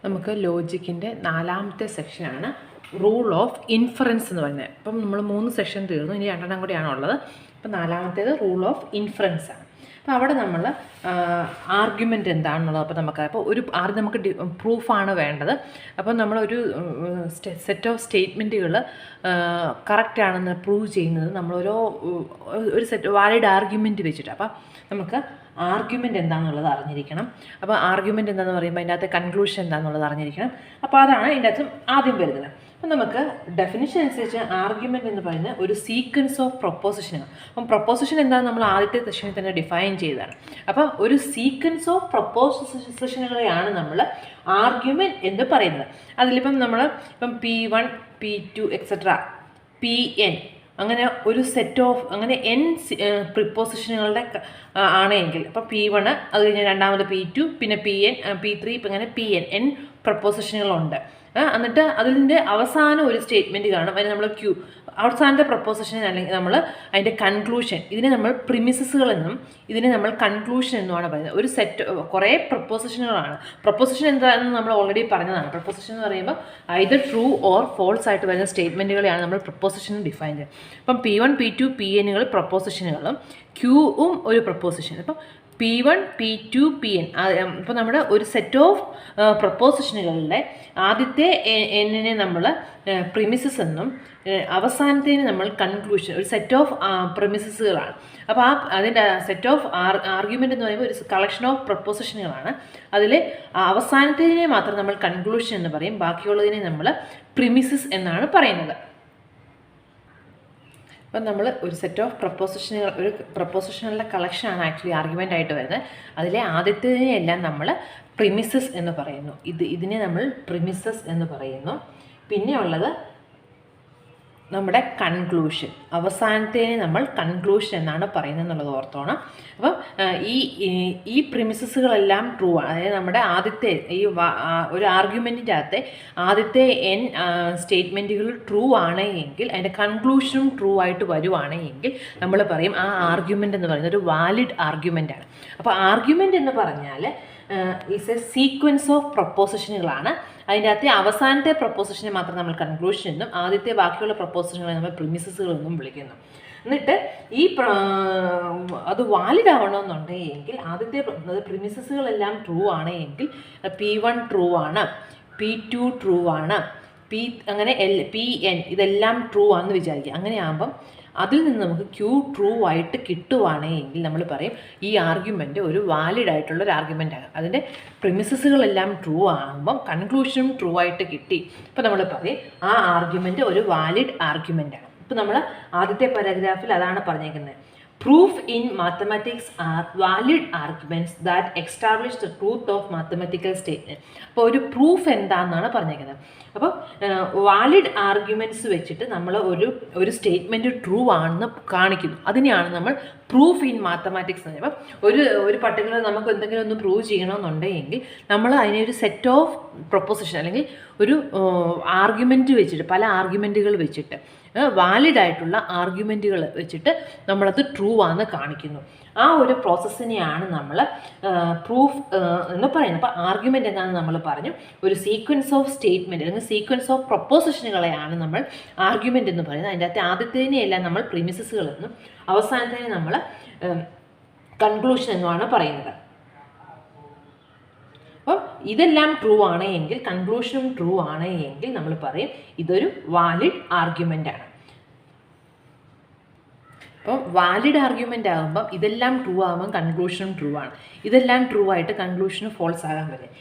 നമുക്ക് ലോജിക്കിൻ്റെ 4ാമത്തെ സെക്ഷനാണ് rule of inference എന്ന് പറയുന്നത്. ഇപ്പം നമ്മൾ 3 സെഷൻ തീർന്നു, ഇനി 2 കൂടിയാണുള്ളത്. അപ്പം 4ാമത്തേത് റൂൾ ഓഫ് ഇൻഫറൻസ് ആണ്. അപ്പോൾ അവിടെ നമ്മൾ ആർഗ്യുമെൻ്റ് എന്താണെന്നുള്ളത് അപ്പോൾ നമുക്കറിയാം. അപ്പോൾ ആദ്യം നമുക്ക് പ്രൂഫാണ് വേണ്ടത്. അപ്പം നമ്മളൊരു സെറ്റ് ഓഫ് സ്റ്റേറ്റ്മെൻറ്റുകൾ കറക്റ്റാണെന്ന് പ്രൂവ് ചെയ്യുന്നത് നമ്മളോരോ ഒരു സെറ്റ് വാലിഡ് ആർഗ്യുമെൻറ്റ് വെച്ചിട്ട്. അപ്പം നമുക്ക് ആർഗ്യുമെൻ്റ് എന്താണെന്നുള്ളത് അറിഞ്ഞിരിക്കണം. അപ്പോൾ ആർഗ്യുമെൻ്റ് എന്താണെന്ന് പറയുമ്പോൾ അതിൻ്റെ അകത്ത് കൺക്ലൂഷൻ എന്താണെന്നുള്ളത് അറിഞ്ഞിരിക്കണം. അപ്പോൾ അതാണ് അതിൻ്റെ അകത്ത് ആദ്യം വരുന്നത്. അപ്പം നമുക്ക് ഡെഫിനിഷൻ അനുസരിച്ച് ആർഗ്യുമെൻ്റ് എന്ന് പറയുന്നത് ഒരു സീക്വൻസ് ഓഫ് പ്രൊപ്പോസിഷനാണ്. അപ്പം പ്രൊപ്പോസിഷൻ എന്താണെന്ന് നമ്മൾ ആദ്യത്തെ സെഷനിൽ തന്നെ ഡിഫൈൻ ചെയ്തതാണ്. അപ്പം ഒരു സീക്വൻസ് ഓഫ് പ്രൊപ്പോസിഷനുകളെയാണ് നമ്മൾ ആർഗ്യുമെൻ്റ് എന്ന് പറയുന്നത്. അതിലിപ്പം നമ്മൾ ഇപ്പം P1 P2 എക്സെട്ര Pn അങ്ങനെ ഒരു സെറ്റ് ഓഫ് അങ്ങനെ n പ്രിപ്പോസിഷനുകളുടെ ആണെങ്കിൽ ഇപ്പം P1 അത് കഴിഞ്ഞ് രണ്ടാമത് P2 പിന്നെ Pn P3 ഇപ്പം ഇങ്ങനെ Pn പ്രപ്പോസിഷനുകളുണ്ട്. എന്നിട്ട് അതിൻ്റെ അവസാനം ഒരു സ്റ്റേറ്റ്മെൻറ്റ് കാണും. അതിന് നമ്മൾ അവസാനത്തെ പ്രപ്പോസിഷൻ അല്ലെങ്കിൽ നമ്മൾ അതിൻ്റെ കൺക്ലൂഷൻ, ഇതിനെ നമ്മൾ പ്രിമിസസുകൾ എന്നും ഇതിനെ നമ്മൾ കൺക്ലൂഷൻ എന്നുമാണ് പറയുന്നത്. ഒരു സെറ്റ് കുറേ പ്രപ്പോസിഷനുകളാണ്. പ്രപ്പോസിഷൻ എന്താണെന്ന് നമ്മൾ ഓൾറെഡി പറഞ്ഞതാണ്. പ്രപ്പോസിഷൻ എന്ന് പറയുമ്പോൾ ഐദർ ട്രൂ ഓർ ഫോൾസ് ആയിട്ട് വരുന്ന സ്റ്റേറ്റ്മെൻറ്റുകളെയാണ് നമ്മൾ പ്രപ്പോസിഷൻ ഡിഫൈൻ ചെയ്യുന്നത്. ഇപ്പം P1 P2 Pn പ്രപ്പോസിഷനുകളും Qവും ഒരു പ്രപ്പോസിഷൻ. ഇപ്പം P1 P2 Pn ഇപ്പോൾ നമ്മുടെ ഒരു സെറ്റ് ഓഫ് പ്രപ്പോസിഷനുകളുടെ ആദ്യത്തെ എന്നിനെ നമ്മൾ പ്രിമിസസ് എന്നും അവസാനത്തേന് നമ്മൾ കൺക്ലൂഷൻ, ഒരു സെറ്റ് ഓഫ് പ്രിമിസസുകളാണ്. അപ്പോൾ അതിൻ്റെ സെറ്റ് ഓഫ് ആർഗ്യുമെൻ്റ് എന്ന് പറയുമ്പോൾ ഒരു കളക്ഷൻ ഓഫ് പ്രപ്പോസിഷനുകളാണ്. അതിൽ അവസാനത്തേതിനെ മാത്രം നമ്മൾ കൺക്ലൂഷൻ എന്ന് പറയും, ബാക്കിയുള്ളതിനെ നമ്മൾ പ്രിമിസസ് എന്നാണ് പറയുന്നത്. അപ്പം നമ്മൾ ഒരു സെറ്റ് ഓഫ് പ്രപ്പോസിഷനുകൾ, ഒരു പ്രപ്പോസിഷനുകളുടെ കളക്ഷനാണ് ആക്ച്വലി ആർഗ്യുമെൻ്റ് ആയിട്ട് വരുന്നത്. അതിലെ ആദ്യത്തേതിനെയെല്ലാം നമ്മൾ പ്രിമിസസ് എന്ന് പറയുന്നു. ഇതിനെ നമ്മൾ പ്രിമിസസ് എന്ന് പറയുന്നു. പിന്നെ ഉള്ളത് നമ്മുടെ കൺക്ലൂഷൻ, അവസാനത്തേനെ നമ്മൾ കൺക്ലൂഷൻ എന്നാണ് പറയുന്നത് എന്നുള്ളത് ഓർത്തോണം. അപ്പം ഈ പ്രിമിസസുകളെല്ലാം ട്രൂ ആണ്. അതായത് നമ്മുടെ ആദ്യത്തെ ഒരു ആർഗ്യുമെൻറ്റിൻ്റെ അകത്തെ ആദ്യത്തെ n സ്റ്റേറ്റ്മെൻറ്റുകൾ ട്രൂ ആണ് എങ്കിൽ അതിൻ്റെ കൺക്ലൂഷനും ട്രൂ ആയിട്ട് വരുവാണ് എങ്കിൽ നമ്മൾ പറയും ആ ആർഗ്യുമെൻ്റ് എന്ന് പറയുന്നത് ഒരു വാലിഡ് ആർഗ്യുമെൻ്റാണ്. അപ്പോൾ ആർഗ്യുമെൻ്റ് എന്ന് പറഞ്ഞാൽ ഈസ് എ സീക്വൻസ് ഓഫ് പ്രപ്പോസിഷനുകളാണ്. അതിൻ്റെ അകത്തെ അവസാനത്തെ പ്രപ്പോസിഷനെ മാത്രം നമ്മൾ കൺക്ലൂഷൻ എന്നും ആദ്യത്തെ ബാക്കിയുള്ള പ്രപ്പോസിഷനുകളെ നമ്മൾ പ്രിമിസസുകൾ എന്നും വിളിക്കുന്നു. എന്നിട്ട് അത് വാലിഡ് ആവണമെന്നുണ്ടെങ്കിൽ ആദ്യത്തെ പ്രിമിസസുകളെല്ലാം ട്രൂ ആണ് എങ്കിൽ P1 ട്രൂ ആണ്, P2 ട്രൂ ആണ്, അങ്ങനെ Pn ഇതെല്ലാം ട്രൂ ആണെന്ന് വിചാരിക്കുക. അങ്ങനെയാകുമ്പം അതിൽ നിന്ന് നമുക്ക് Q ട്രൂ ആയിട്ട് കിട്ടുവാണെങ്കിൽ നമ്മൾ പറയും ഈ ആർഗ്യുമെൻ്റ് ഒരു വാലിഡ് ആയിട്ടുള്ള ഒരു ആർഗ്യുമെൻ്റാണ്. അതിൻ്റെ പ്രിമിസസുകളെല്ലാം ട്രൂ ആകുമ്പം കൺക്ലൂഷനും ട്രൂ ആയിട്ട് കിട്ടി. അപ്പോൾ നമ്മൾ പറയും ആ ആർഗ്യുമെൻ്റ് ഒരു വാലിഡ് ആർഗ്യുമെൻ്റാണ്. ഇപ്പോൾ നമ്മൾ ആദ്യത്തെ പാരഗ്രാഫിൽ അതാണ് പറഞ്ഞേക്കുന്നത്. Proof in mathematics R valid arguments that establish the truth of mathematical statement. അപ്പോൾ ഒരു പ്രൂഫ് എന്താണെന്നാണ് പറഞ്ഞേക്കുന്നത്. അപ്പോൾ വാലിഡ് ആർഗ്യുമെൻറ്റ്സ് വെച്ചിട്ട് നമ്മൾ ഒരു സ്റ്റേറ്റ്മെൻറ്റ് ട്രൂ ആണെന്ന് കാണിക്കുന്നു. അതിനെയാണ് നമ്മൾ പ്രൂഫ് ഇൻ മാത്തമാറ്റിക്സ് എന്ന് പറയുമ്പോൾ ഒരു പർട്ടിക്കുലർ നമുക്ക് എന്തെങ്കിലും ഒന്ന് പ്രൂവ് ചെയ്യണമെന്നുണ്ടെങ്കിൽ നമ്മൾ അതിനെ ഒരു സെറ്റ് ഓഫ് പ്രൊപ്പോസിഷൻ അല്ലെങ്കിൽ ഒരു ആർഗ്യുമെൻറ്റ് വെച്ചിട്ട്, പല ആർഗ്യുമെൻറ്റുകൾ വെച്ചിട്ട്, വാലിഡായിട്ടുള്ള ആർഗ്യുമെൻറ്റുകൾ വെച്ചിട്ട് നമ്മളത് ട്രൂ ആണെന്ന് കാണിക്കുന്നു. ആ ഒരു പ്രോസസ്സിനെയാണ് നമ്മൾ പ്രൂഫ് എന്ന് പറയുന്നത്. അപ്പോൾ ആർഗ്യുമെൻ്റ് എന്താണെന്ന് നമ്മൾ പറഞ്ഞു. ഒരു സീക്വൻസ് ഓഫ് സ്റ്റേറ്റ്മെൻറ്റ് അല്ലെങ്കിൽ സീക്വൻസ് ഓഫ് പ്രൊപ്പോസിഷനുകളെയാണ് നമ്മൾ ആർഗ്യുമെൻ്റ് എന്ന് പറയുന്നത്. അതിൻ്റെ അകത്ത് ആദ്യത്തേതിനെയെല്ലാം നമ്മൾ പ്രിമിസസുകളെന്നും അവസാനത്തേനെ നമ്മൾ കൺക്ലൂഷൻ എന്നുമാണ് പറയുന്നത്. അപ്പം ഇതെല്ലാം ട്രൂ ആണ് എങ്കിൽ, കൺക്ലൂഷനും ട്രൂ ആണ് എങ്കിൽ നമ്മൾ പറയും ഇതൊരു വാലിഡ് ആർഗ്യുമെൻ്റ് ആണ്. അപ്പം വാലിഡ് ആർഗ്യുമെൻ്റ് ആകുമ്പം ഇതെല്ലാം ട്രൂ ആകുമ്പം കൺക്ലൂഷനും ട്രൂ ആണ്. ഇതെല്ലാം ട്രൂ ആയിട്ട് കൺക്ലൂഷനും ഫോൾസ് ആകാൻ പറ്റും.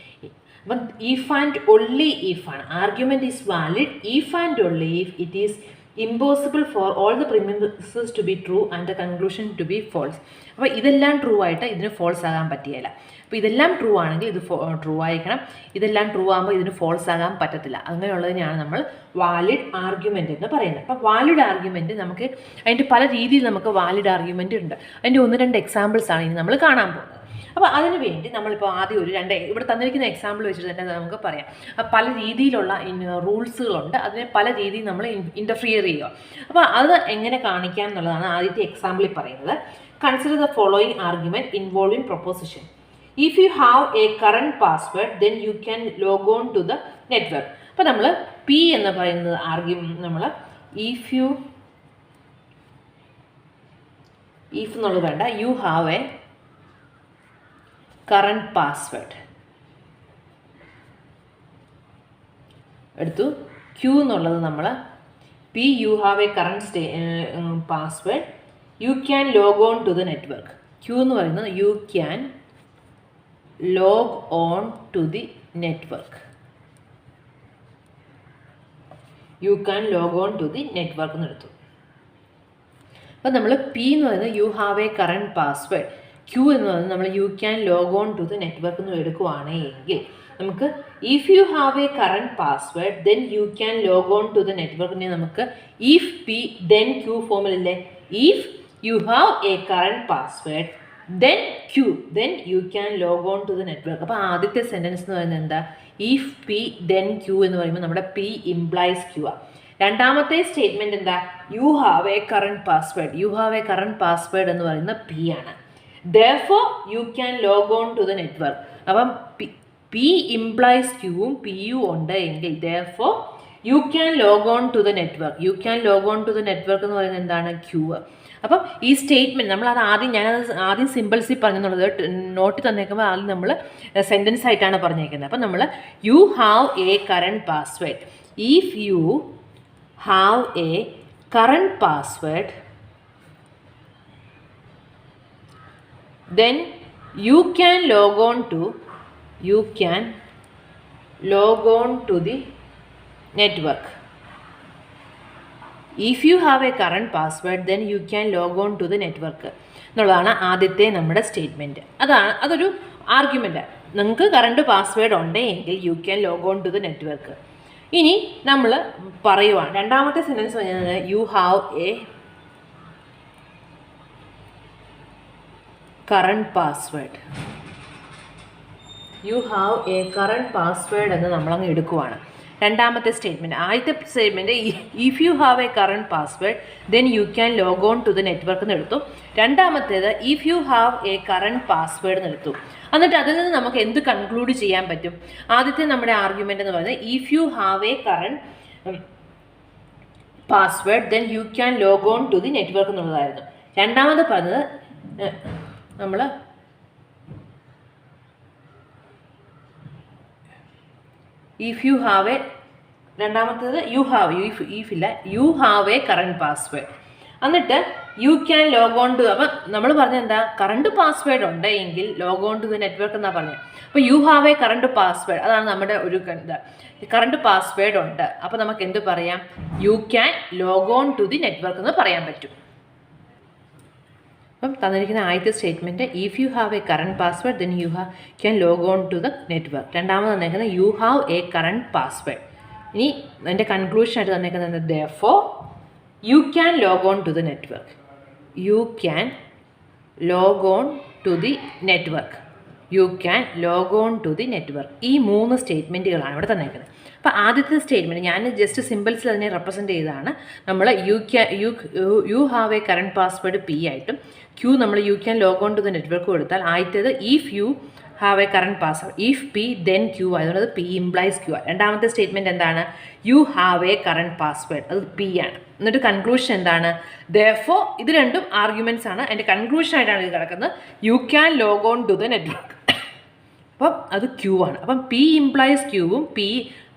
അപ്പം ഇഫ് ആൻഡ് ഓൺലി ഇഫ് ആണ്. Argument is valid if and only if it is impossible for all the premises to be true and the conclusion to be false. അപ്പോൾ ഇതെല്ലാം ട്രൂ ആയിട്ട് ഇതിന് ഫോൾസ് ആകാൻ പറ്റിയല്ല. അപ്പോൾ ഇതെല്ലാം ട്രൂ ആണെങ്കിൽ ഇത് ട്രൂ ആയിരിക്കണം, ഇതെല്ലാം ട്രൂ ആകുമ്പോൾ ഇതിന് ഫോൾസ് ആകാൻ പറ്റത്തില്ല. അങ്ങനെയുള്ളതിനെയാണ് നമ്മൾ വാലിഡ് ആർഗ്യുമെൻ്റ് എന്ന് പറയുന്നത്. അപ്പോൾ വാലിഡ് ആർഗ്യുമെൻറ്റ് നമുക്ക് അതിൻ്റെ പല രീതിയിൽ നമുക്ക് വാലിഡ് ആർഗ്യുമെൻ്റ് ഉണ്ട്. അതിൻ്റെ 1-2 എക്സാമ്പിൾസാണ് ഇനി നമ്മൾ കാണാൻ പോകുന്നത്. അപ്പോൾ അതിന് വേണ്ടി നമ്മളിപ്പോൾ ആദ്യം ഒരു 2 ഇവിടെ തന്നിരിക്കുന്ന എക്സാമ്പിൾ വെച്ചിട്ട് തന്നെ നമുക്ക് പറയാം. പല രീതിയിലുള്ള റൂൾസുകളുണ്ട്, അതിനെ പല രീതിയിൽ നമ്മൾ ഇൻ്റർഫിയർ ചെയ്യുക. അപ്പോൾ അത് എങ്ങനെ കാണിക്കാം എന്നുള്ളതാണ് ആദ്യത്തെ എക്സാമ്പിളിൽ പറയുന്നത്. Consider the following argument involving proposition. If you have a current password then you can log on to the network. അപ്പോൾ നമ്മൾ പി എന്ന് പറയുന്നത് നമ്മൾ ഇഫ് എന്നുള്ളത് വേണ്ട, you have a current password എടുത്തു. ക്യൂ എന്നുള്ളത് നമ്മൾ P you have a current password you can log on to the network. Q എന്ന് പറയുന്നത് you can log on to the network. You can log on to the network എന്ന് എടുത്തു. അപ്പോൾ നമ്മൾ P എന്ന് പറയുന്നത് you have a current password, q എന്ന് പറയുന്നത് നമ്മൾ you can log on to the network എന്ന് എടുക്കുകയാണെങ്കിൽ നമുക്ക് if you have a current password then you can log on to the നെറ്റ്വർക്കിനെ നമുക്ക് ഇഫ് പി ദെൻ ക്യൂ ഫോമിലല്ലേ. If you have a current password then q then you can log on to the network. അപ്പോൾ ആദ്യത്തെ sentence എന്ന് പറയുന്നത് എന്താ, if P then Q എന്ന് പറയുമ്പോൾ നമ്മുടെ പി ഇംപ്ലൈസ് ക്യൂ ആണ്. രണ്ടാമത്തെ സ്റ്റേറ്റ്മെൻറ്റ് എന്താ, you have a current password. You have a current password എന്ന് പറയുന്ന പി ആണ്. therefore you can log on to the network. അപ്പം പി ഇംപ്ലൈസ് ക്യൂവും പി യു ഉണ്ട് എങ്കിൽ therefore you can log on to the network. You can log on to the network എന്ന് പറയുന്നത് എന്താണ്, ക്യൂ. അപ്പം ഈ സ്റ്റേറ്റ്മെൻറ്റ് നമ്മളത് ആദ്യം സിമ്പിൾസിൽ പറഞ്ഞെന്നുള്ളത് നോട്ട് തന്നേക്കുമ്പോൾ ആദ്യം നമ്മൾ സെൻറ്റൻസ് ആയിട്ടാണ് പറഞ്ഞേക്കുന്നത്. അപ്പം നമ്മൾ you have a current password. If you have a current password then you can log on to the network. If you have a current password then you can log on to the network എന്നുള്ളതാണ് ആദ്യത്തെ നമ്മുടെ statement. അതൊരു argument. നിങ്ങൾക്ക് current password ഉണ്ടെങ്കിൽ you can log on to the network. ഇനി നമ്മൾ പറയുവാണ് രണ്ടാമത്തെ സെൻറ്റൻസ് പറഞ്ഞത് you have a current password. You have a current password എന്ന് നമ്മളങ്ങ് എടുക്കുവാണ് രണ്ടാമത്തെ സ്റ്റേറ്റ്മെൻറ്റ്. ആദ്യത്തെ statement if you have a current password then you can log on to the network എന്ന് എടുത്തു. രണ്ടാമത്തേത് if you have a current password എന്ന് എടുത്തു. എന്നിട്ട് അതിൽ നിന്ന് നമുക്ക് എന്ത് കൺക്ലൂഡ് ചെയ്യാൻ പറ്റും? ആദ്യത്തെ നമ്മുടെ ആർഗ്യുമെൻ്റ് എന്ന് പറയുന്നത് if you have a current password then you can log on to the network എന്നുള്ളതായിരുന്നു. രണ്ടാമത് പറഞ്ഞത് നമ്മൾ ഇഫ് യു ഹാവ് എ രണ്ടാമത്തേത് you have a current password എന്നിട്ട് you can log on to. അപ്പം നമ്മൾ പറഞ്ഞത് എന്താ, കറണ്ട് പാസ്വേഡ് ഉണ്ടെങ്കിൽ log on to the network എന്നാണ് പറഞ്ഞത്. അപ്പോൾ you have a current password അതാണ് നമ്മുടെ ഒരു കറണ്ട് പാസ്വേഡ് ഉണ്ട്. അപ്പോൾ നമുക്ക് എന്ത് പറയാം, you can log on to the network എന്ന് പറയാൻ പറ്റും. അപ്പം തന്നിരിക്കുന്ന ആദ്യത്തെ statement if you have a current password then you can log on to the network. രണ്ടാമത് തന്നേക്കുന്നത് you have a current password. ഇനി എൻ്റെ കൺക്ലൂഷനായിട്ട് തന്നേക്കുന്നത് therefore you can log on to the network. You can log on to the network. You can log on to the network. ഈ മൂന്ന് സ്റ്റേറ്റ്മെൻറ്റുകളാണ് ഇവിടെ തന്നേക്കുന്നത്. അപ്പോൾ ആദ്യത്തെ സ്റ്റേറ്റ്മെൻറ്റ് ഞാൻ ജസ്റ്റ് സിമ്പിൾസിൽ അതിനെ റെപ്രസെൻറ്റ് ചെയ്തതാണ്. നമ്മൾ you have a current password P ആയിട്ടും ക്യൂ നമ്മൾ you can log on to the network കൊടുത്താൽ ആദ്യത്തേത് if you have a current password if P then Q ആയതുകൊണ്ട് അത് പി ഇംപ്ലൈസ് ക്യൂ ആണ്. രണ്ടാമത്തെ സ്റ്റേറ്റ്മെൻറ്റ് എന്താണ്, you have a current password അത് പി ആണ്. എന്നിട്ട് കൺക്ലൂഷൻ എന്താണ്, therefore ഇത് രണ്ടും ആർഗ്യുമെൻറ്റ്സ് ആണ്. എൻ്റെ കൺക്ലൂഷനായിട്ടാണ് ഇത് കിടക്കുന്നത് you can log on to the network. അപ്പം അത് ക്യൂ ആണ്. അപ്പം പി ഇംപ്ലൈസ് ക്യൂവും പി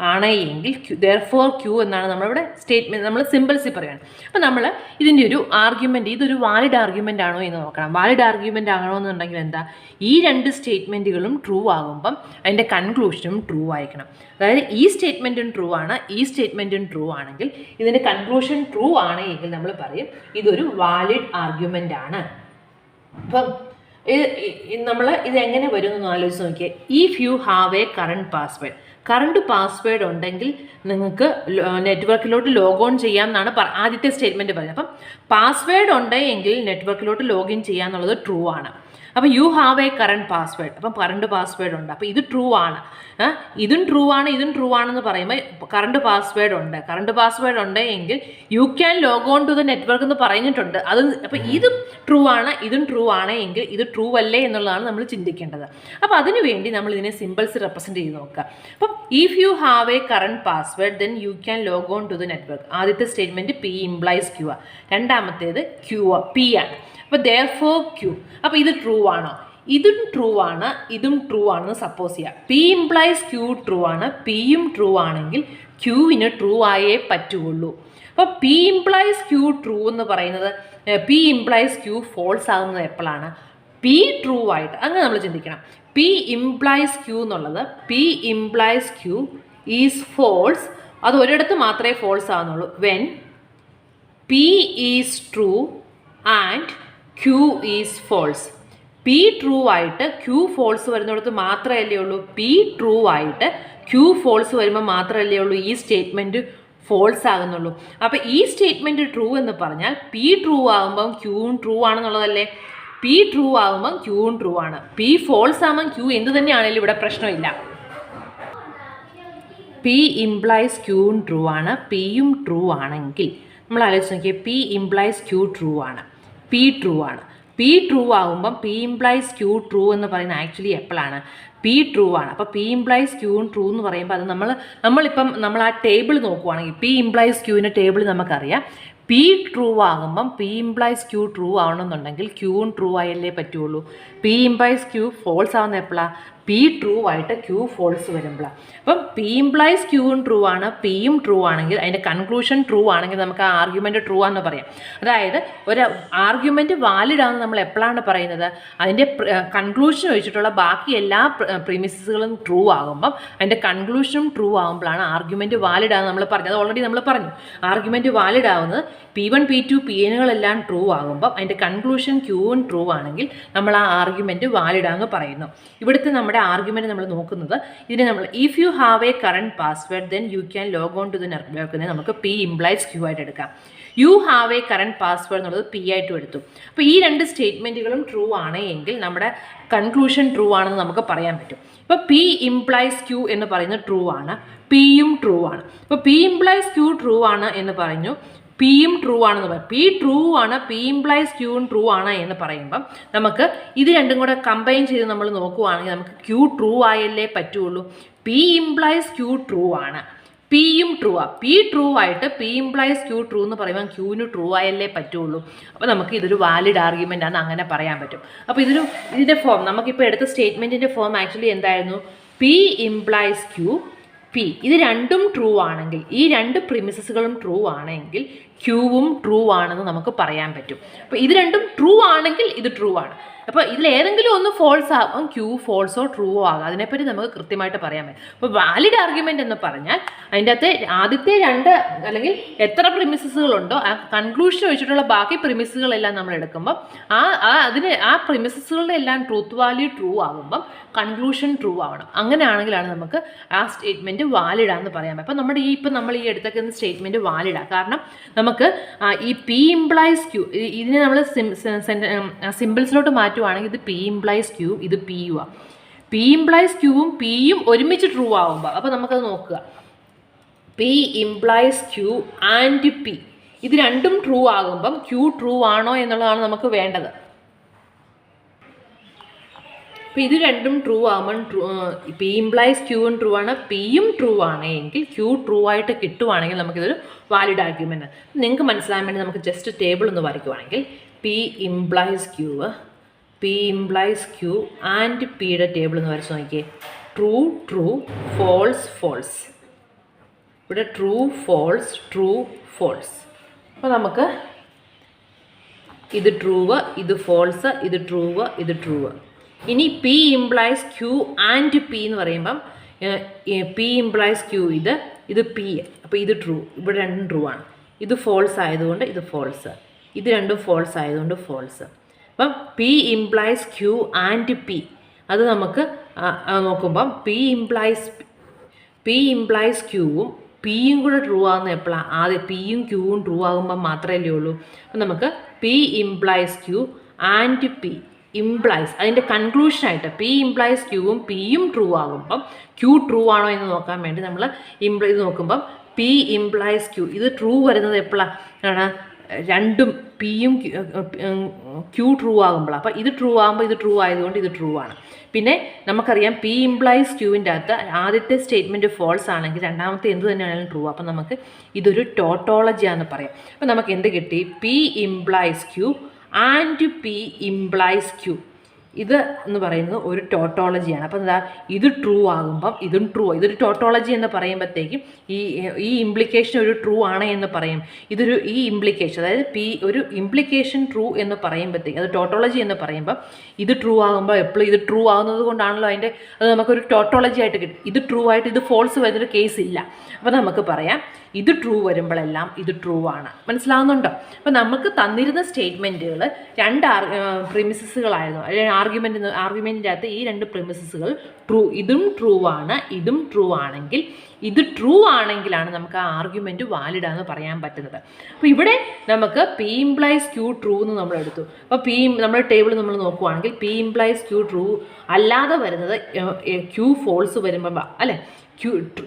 ആണ് എങ്കിൽ therefore ക്യൂ എന്നാണ് നമ്മളിവിടെ സ്റ്റേറ്റ്മെൻറ്റ് നമ്മൾ സിമ്പിൾസിൽ പറയുകയാണ്. അപ്പം നമ്മൾ ഇതിൻ്റെ ഒരു ആർഗ്യുമെൻറ്റ് ഇതൊരു വാലിഡ് ആർഗ്യുമെൻ്റ് ആണോ എന്ന് നോക്കണം. വാലിഡ് ആർഗ്യുമെൻ്റ് ആകണമെന്നുണ്ടെങ്കിൽ എന്താ, ഈ രണ്ട് സ്റ്റേറ്റ്മെൻറ്റുകളും ട്രൂ ആകുമ്പം അതിൻ്റെ കൺക്ലൂഷനും ട്രൂ ആയിരിക്കണം. അതായത് ഈ സ്റ്റേറ്റ്മെൻറ്റും ട്രൂ ആണ്, ഈ സ്റ്റേറ്റ്മെൻറ്റും ട്രൂ ആണെങ്കിൽ ഇതിൻ്റെ കൺക്ലൂഷൻ ട്രൂ ആണ് എങ്കിൽ നമ്മൾ പറയും ഇതൊരു വാലിഡ് ആർഗ്യുമെൻ്റ് ആണ്. അപ്പം നമ്മൾ ഇതെങ്ങനെ വരും എന്ന് ആലോചിച്ച് നോക്കിയാൽ if you have a current password ഉണ്ടെങ്കിൽ നിങ്ങൾക്ക് നെറ്റ്വർക്കിലോട്ട് ലോഗ് ഓൺ ചെയ്യാം എന്നാണ് ആദ്യത്തെ സ്റ്റേറ്റ്മെൻറ്റ് പറയുന്നത്. അപ്പം പാസ്വേഡ് ഉണ്ടെങ്കിൽ നെറ്റ്വർക്കിലോട്ട് ലോഗിൻ ചെയ്യാന്നുള്ളത് ട്രൂ ആണ്. അപ്പോൾ you have a current password, അപ്പം കറണ്ട് പാസ്വേഡ് ഉണ്ട്. അപ്പോൾ ഇത് ട്രൂ ആണ്, ഇതും ട്രൂ ആണ്, ഇതും ട്രൂ ആണെന്ന് പറയുമ്പോൾ കറണ്ട് പാസ്വേഡ് ഉണ്ട്. കറണ്ട് പാസ്വേഡ് ഉണ്ട് എങ്കിൽ you can log on to the network എന്ന് പറഞ്ഞിട്ടുണ്ട്. അത് അപ്പോൾ ഇതും ട്രൂ ആണ്, ഇതും ട്രൂ ആണ് എങ്കിൽ ഇത് ട്രൂ അല്ലേ എന്നുള്ളതാണ് നമ്മൾ ചിന്തിക്കേണ്ടത്. അപ്പോൾ അതിനു വേണ്ടി നമ്മൾ ഇതിനെ സിമ്പിൾസ് റെപ്രസെൻറ്റ് ചെയ്ത് നോക്കുക. അപ്പം if you have a current password then you can log on to the network. ആദ്യത്തെ സ്റ്റേറ്റ്മെൻറ്റ് പി ഇംപ്ലൈസ് ക്യൂ ആണ്, രണ്ടാമത്തേത് ക്യൂ പി ആണ്. അപ്പോൾ therefore ക്യൂ. അപ്പോൾ ഇത് ട്രൂ ആണോ? ഇതും ട്രൂ ആണ്, ഇതും ട്രൂ ആണെന്ന് സപ്പോസ് ചെയ്യാം. പി ഇംപ്ലൈസ് ക്യൂ ട്രൂ ആണ്, പിയും ട്രൂ ആണെങ്കിൽ ക്യൂവിന് ട്രൂ ആയേ പറ്റുള്ളൂ. അപ്പോൾ പി ഇംപ്ലൈസ് ക്യൂ ട്രൂ എന്ന് പറയുന്നത്, പി ഇംപ്ലൈസ് ക്യൂ ഫോൾസ് ആകുന്നത് എപ്പോഴാണ്? പി ട്രൂ ആയിട്ട്. അങ്ങനെ നമ്മൾ ചിന്തിക്കണം. പി ഇംപ്ലൈസ് ക്യൂ എന്നുള്ളത്, p implies q is false, അത് ഒരിടത്ത് മാത്രമേ ഫോൾസ് ആകുന്നുള്ളൂ. When p is true and q is false. P true ആയിട്ട് ക്യൂ ഫോൾസ് വരുന്നിടത്ത് മാത്രമല്ലേ ഉള്ളൂ. പി ട്രൂ ആയിട്ട് ക്യൂ ഫോൾസ് വരുമ്പോൾ മാത്രമല്ലേ ഉള്ളൂ ഈ സ്റ്റേറ്റ്മെൻറ്റ് ഫോൾസ് ആകുന്നുള്ളൂ. അപ്പോൾ ഈ സ്റ്റേറ്റ്മെൻറ്റ് ട്രൂ എന്ന് പറഞ്ഞാൽ പി ട്രൂ ആകുമ്പം ക്യൂവും ട്രൂ ആണെന്നുള്ളതല്ലേ. പി ട്രൂ ആകുമ്പം ക്യൂവും ട്രൂ ആണ്. പി ഫോൾസ് ആകുമ്പം ക്യൂ എന്ത് തന്നെയാണെങ്കിലും ഇവിടെ പ്രശ്നമില്ല. പി ഇംപ്ലൈസ് ക്യൂവും ട്രൂ ആണ്, പിയും ട്രൂ ആണെങ്കിൽ നമ്മൾ ആലോചിച്ച് നോക്കിയാൽ പി ഇംപ്ലൈസ് ക്യൂ ട്രൂ ആണ്, പി ട്രൂ ആണ്. പി ട്രൂ ആകുമ്പം പി ഇംപ്ലൈസ് ക്യൂ ട്രൂ എന്ന് പറയുന്നത് ആക്ച്വലി എപ്പോഴാണ്? പി ട്രൂ ആണ്. അപ്പോൾ പി ഇംപ്ലൈസ് ക്യൂവും ട്രൂ എന്ന് പറയുമ്പോൾ അത് നമ്മൾ ആ ടേബിൾ നോക്കുവാണെങ്കിൽ പി ഇംപ്ലൈസ് ക്യൂവിൻ്റെ ടേബിൾ നമുക്കറിയാം. പി ട്രൂ ആകുമ്പം പി ഇംപ്ലൈസ് ക്യൂ ട്രൂ ആവണമെന്നുണ്ടെങ്കിൽ ക്യൂവും ട്രൂ ആയല്ലേ പറ്റുള്ളൂ. പി ഇംപ്ലൈസ് ക്യൂ ഫോൾസ് ആവുന്ന എപ്പോഴാണ്? പി ട്രൂ ആയിട്ട് ക്യൂ ഫോൾസ് വരുമ്പോഴാണ്. അപ്പം പി ഇംപ്ലൈസ് ക്യൂവും ട്രൂ ആണ്, പിയും ട്രൂ ആണെങ്കിൽ അതിൻ്റെ കൺക്ലൂഷൻ ട്രൂ ആണെങ്കിൽ നമുക്ക് ആ ആർഗ്യുമെൻറ്റ് ട്രൂ ആണെന്ന് പറയാം. അതായത് ഒരു ആർഗ്യുമെൻറ്റ് വാലിഡ് ആണെന്ന് നമ്മൾ എപ്പോഴാണ് പറയുന്നത്? അതിൻ്റെ കൺക്ലൂഷൻ വെച്ചിട്ടുള്ള ബാക്കി എല്ലാ പ്രീമിസസുകളും ട്രൂ ആകുമ്പം അതിൻ്റെ കൺക്ലൂഷനും ട്രൂ ആകുമ്പോഴാണ് ആർഗ്യുമെൻറ്റ് വാലിഡ് ആണെന്ന് നമ്മൾ പറഞ്ഞത്. ഓൾറെഡി നമ്മൾ പറഞ്ഞു ആർഗ്യുമെൻറ്റ് വാലിഡ് ആവുന്നത് P1 P2 Pnകളെല്ലാം ട്രൂ ആകുമ്പം അതിൻ്റെ കൺക്ലൂഷൻ ക്യൂവും ട്രൂ ആണെങ്കിൽ നമ്മൾ ആ ആർഗ്യുമെൻറ്റ് വാലിഡ് ആണെന്ന് പറയുന്നു. ഇവിടുത്തെ നമ്മുടെ ആർഗ്യുമെൻറ്റ് നമ്മൾ നോക്കുന്നത് ഇതിനെ നമ്മൾ if you have a current password then you can log on to the നെറ്റ്വർക്കിനെ നമുക്ക് പി ഇംപ്ലൈസ് ക്യൂ ആയിട്ട് എടുക്കാം. You have a current password എന്നുള്ളത് പി ആയിട്ടും എടുത്തു. അപ്പോൾ ഈ രണ്ട് സ്റ്റേറ്റ്മെൻറ്റുകളും ട്രൂ ആണ് എങ്കിൽ നമ്മുടെ കൺക്ലൂഷൻ ട്രൂ ആണെന്ന് നമുക്ക് പറയാൻ പറ്റും. ഇപ്പോൾ പി ഇംപ്ലൈസ് ക്യൂ എന്ന് പറയുന്നത് ട്രൂ ആണ്, പിയും ട്രൂ ആണ്. ഇപ്പോൾ പി ഇംപ്ലൈസ് ക്യൂ ട്രൂ ആണ് എന്ന് പറഞ്ഞു, പിയും ട്രൂ ആണെന്ന് പറയും. പി ട്രൂ ആണ്, പി ഇംപ്ലൈസ് ക്യൂവും ട്രൂ ആണ് എന്ന് പറയുമ്പം നമുക്ക് ഇത് രണ്ടും കൂടെ കമ്പൈൻ ചെയ്ത് നമ്മൾ നോക്കുവാണെങ്കിൽ നമുക്ക് ക്യൂ ട്രൂ ആയല്ലേ പറ്റുള്ളൂ. പി ഇംപ്ലൈസ് ക്യൂ ട്രൂ ആണ്, പിയും ട്രൂ ആ. പി ട്രൂ ആയിട്ട് പി ഇംപ്ലൈസ് ക്യൂ ട്രൂ എന്ന് പറയുമ്പോൾ ക്യൂവിന് ട്രൂ ആയല്ലേ പറ്റുള്ളൂ. അപ്പോൾ നമുക്ക് ഇതൊരു വാലിഡ് ആർഗ്യുമെൻ്റ് ആണ്, അങ്ങനെ പറയാൻ പറ്റും. അപ്പോൾ ഇതിൻ്റെ ഫോം നമുക്കിപ്പോൾ എടുത്ത സ്റ്റേറ്റ്മെൻറ്റിൻ്റെ ഫോം ആക്ച്വലി എന്തായിരുന്നു? P implies Q P. ഇത് രണ്ടും ട്രൂ ആണെങ്കിൽ, ഈ രണ്ട് പ്രിമിസസുകളും ട്രൂ ആണെങ്കിൽ ക്യൂവും ട്രൂ ആണെന്ന് നമുക്ക് പറയാൻ പറ്റും. അപ്പോൾ ഇത് രണ്ടും ട്രൂ ആണെങ്കിൽ ഇത് ട്രൂ ആണ്. അപ്പോൾ ഇതിലേതെങ്കിലും ഒന്ന് ഫോൾസ് ആകും, ക്യൂ ഫോൾസോ ട്രൂവോ ആകാം. അതിനെപ്പറ്റി നമുക്ക് കൃത്യമായിട്ട് പറയാൻ പറ്റും. അപ്പോൾ വാലിഡ് ആർഗ്യുമെൻ്റ് എന്ന് പറഞ്ഞാൽ അതിൻ്റെ അകത്ത് ആദ്യത്തെ രണ്ട് അല്ലെങ്കിൽ എത്ര പ്രിമിസസുകളുണ്ടോ ആ കൺക്ലൂഷൻ വെച്ചിട്ടുള്ള ബാക്കി പ്രിമിസുകളെല്ലാം നമ്മൾ എടുക്കുമ്പം ആ പ്രിമിസസുകളുടെ എല്ലാം ട്രൂത്ത് വാല്യൂ ട്രൂ ആകുമ്പം കൺക്ലൂഷൻ ട്രൂ ആവണം. അങ്ങനെയാണെങ്കിലാണ് നമുക്ക് ആ സ്റ്റേറ്റ്മെൻറ്റ് വാലിഡാണെന്ന് പറയാൻ പറ്റും. അപ്പോൾ നമ്മൾ ഈ എടുത്തേക്കുന്ന സ്റ്റേറ്റ്മെൻറ്റ് വാലിഡാണ്. കാരണം നമുക്ക് ഈ പി ഇംപ്ലൈസ് ക്യൂ ഇതിനെ നമ്മൾ സിമ്പിൾസിലോട്ട് മാറ്റുവാണെങ്കിൽ ഇത് പി ഇംപ്ലൈസ് ക്യൂ, ഇത് പി യു ആണ്. പി ഇംപ്ലൈസ് ക്യൂവും പിയും ഒരുമിച്ച് ട്രൂ ആകുമ്പോൾ അപ്പോൾ നമുക്കത് നോക്കുക. P implies Q and P ഇത് രണ്ടും ട്രൂ ആകുമ്പം ക്യൂ ട്രൂ ആണോ എന്നുള്ളതാണ് നമുക്ക് വേണ്ടത്. അപ്പോൾ ഇത് രണ്ടും ട്രൂ ആകുമ്പം പി ഇംപ്ലൈസ് ക്യൂവും ട്രൂ ആണ്, പിയും ട്രൂ ആണ് എങ്കിൽ ക്യൂ ട്രൂ ആയിട്ട് കിട്ടുവാണെങ്കിൽ നമുക്കിതൊരു വാലിഡ് ആർഗ്യുമെൻ്റ്. നിങ്ങൾക്ക് മനസ്സിലാൻ വേണ്ടി നമുക്ക് ജസ്റ്റ് ടേബിൾ ഒന്ന് വരയ്ക്കുവാണെങ്കിൽ പി ഇംപ്ലൈസ് ക്യൂ ആൻഡ് പിയുടെ ടേബിൾ എന്ന് വരച്ച് നോക്കിയേ. ട്രൂ ട്രൂ ഫോൾസ് ഫോൾസ്, ഇവിടെ ട്രൂ ഫോൾസ് ട്രൂ ഫോൾസ്. അപ്പോൾ നമുക്ക് ഇത് ട്രൂവ്, ഇത് ഫോൾസ്, ഇത് ട്രൂവ്, ഇത് ട്രൂവ്. ഇനി P implies Q and P എന്ന് പറയുമ്പം പി ഇംപ്ലൈസ് ക്യൂ ഇത് പി, അപ്പോൾ ഇത് ട്രൂ, ഇവിടെ രണ്ടും ട്രൂ ആണ്. ഇത് ഫോൾസ് ആയതുകൊണ്ട് ഇത് ഫോൾസ്, ഇത് രണ്ടും ഫോൾസ് ആയതുകൊണ്ട് ഫോൾസ്. അപ്പം P implies Q and P അത് നമുക്ക് നോക്കുമ്പം പി ഇംപ്ലൈസ് ക്യൂവും പിയും കൂടെ ട്രൂ ആകുന്ന എപ്പോഴാണ്? ആദ്യം പിയും ക്യൂവും ട്രൂ ആകുമ്പം മാത്രമല്ലേ ഉള്ളൂ. അപ്പം നമുക്ക് P implies Q and P implies അതിൻ്റെ കൺക്ലൂഷനായിട്ട് പി ഇംപ്ലൈസ് ക്യൂവും പിയും ട്രൂ ആകുമ്പം ക്യൂ ട്രൂ ആണോ എന്ന് നോക്കാൻ വേണ്ടി നമ്മൾ ഇത് നോക്കുമ്പം പി ഇംപ്ലൈസ് ക്യൂ ഇത് ട്രൂ വരുന്നത് എപ്പോഴാണ് രണ്ടും പിയും ക്യൂ ട്രൂ ആകുമ്പോഴാണ്. അപ്പോൾ ഇത് ട്രൂ ആകുമ്പോൾ ഇത് ട്രൂ ആയതുകൊണ്ട് ഇത് ട്രൂ ആണ്. പിന്നെ നമുക്കറിയാം പി ഇംപ്ലൈസ് ക്യൂവിൻ്റെ അകത്ത് ആദ്യത്തെ സ്റ്റേറ്റ്മെൻറ്റ് ഫോൾസ് ആണെങ്കിൽ രണ്ടാമത്തെ എന്ത് തന്നെയാണെങ്കിലും ട്രൂ. അപ്പം നമുക്ക് ഇതൊരു ടോട്ടോളജിയാണെന്ന് പറയാം. അപ്പം നമുക്ക് എന്ത് കിട്ടി? P implies Q and P implies Q ഇത് എന്ന് പറയുന്നത് ഒരു ടോട്ടോളജിയാണ്. അപ്പം എന്താ ഇത് ട്രൂ ആകുമ്പം ഇതും ട്രൂ. ഇതൊരു ടോട്ടോളജി എന്ന് പറയുമ്പോഴത്തേക്കും ഈ ഇംപ്ലിക്കേഷൻ ഒരു ട്രൂ ആണ് എന്ന് പറയും. ഈ ഇംപ്ലിക്കേഷൻ അതായത് ഒരു ഇംപ്ലിക്കേഷൻ ട്രൂ എന്ന് പറയുമ്പോഴത്തേക്കും അത് ടോട്ടോളജി എന്ന് പറയുമ്പോൾ ഇത് ട്രൂ ആകുമ്പോൾ എപ്പോഴും ഇത് ട്രൂ ആകുന്നത് കൊണ്ടാണല്ലോ അത് നമുക്കൊരു ടോട്ടോളജി ആയിട്ട് കിട്ടും. ഇത് ട്രൂ ആയിട്ട് ഇത് ഫോൾസ് വരുന്നൊരു കേസ് ഇല്ല. അപ്പോൾ നമുക്ക് പറയാം ഇത് ട്രൂ വരുമ്പോഴെല്ലാം ഇത് ട്രൂ ആണ്. മനസ്സിലാവുന്നുണ്ടോ? അപ്പോൾ നമുക്ക് തന്നിരുന്ന സ്റ്റേറ്റ്മെൻറ്റുകൾ രണ്ട് പ്രിമിസസുകളായിരുന്നു. ആർഗ്യുമെൻറ്റിൻ്റെ അകത്ത് ഈ രണ്ട് പ്രിമിസസുകൾ ട്രൂ, ഇതും ട്രൂ ആണ്, ഇതും ട്രൂ ആണെങ്കിൽ ഇത് ട്രൂ ആണെങ്കിലാണ് നമുക്ക് ആ ആർഗ്യുമെൻറ്റ് വാലിഡാന്ന് പറയാൻ പറ്റുന്നത്. അപ്പോൾ ഇവിടെ നമുക്ക് പി ഇംപ്ലൈസ് ക്യൂ ട്രൂ എന്ന് നമ്മൾ എടുത്തു. അപ്പോൾ നമ്മുടെ ടേബിൾ നമ്മൾ നോക്കുവാണെങ്കിൽ പി ഇംപ്ലൈസ് ക്യൂ ട്രൂ അല്ലാതെ വരുന്നത് ക്യൂ ഫോൾസ് വരുമ്പോൾ അല്ലേ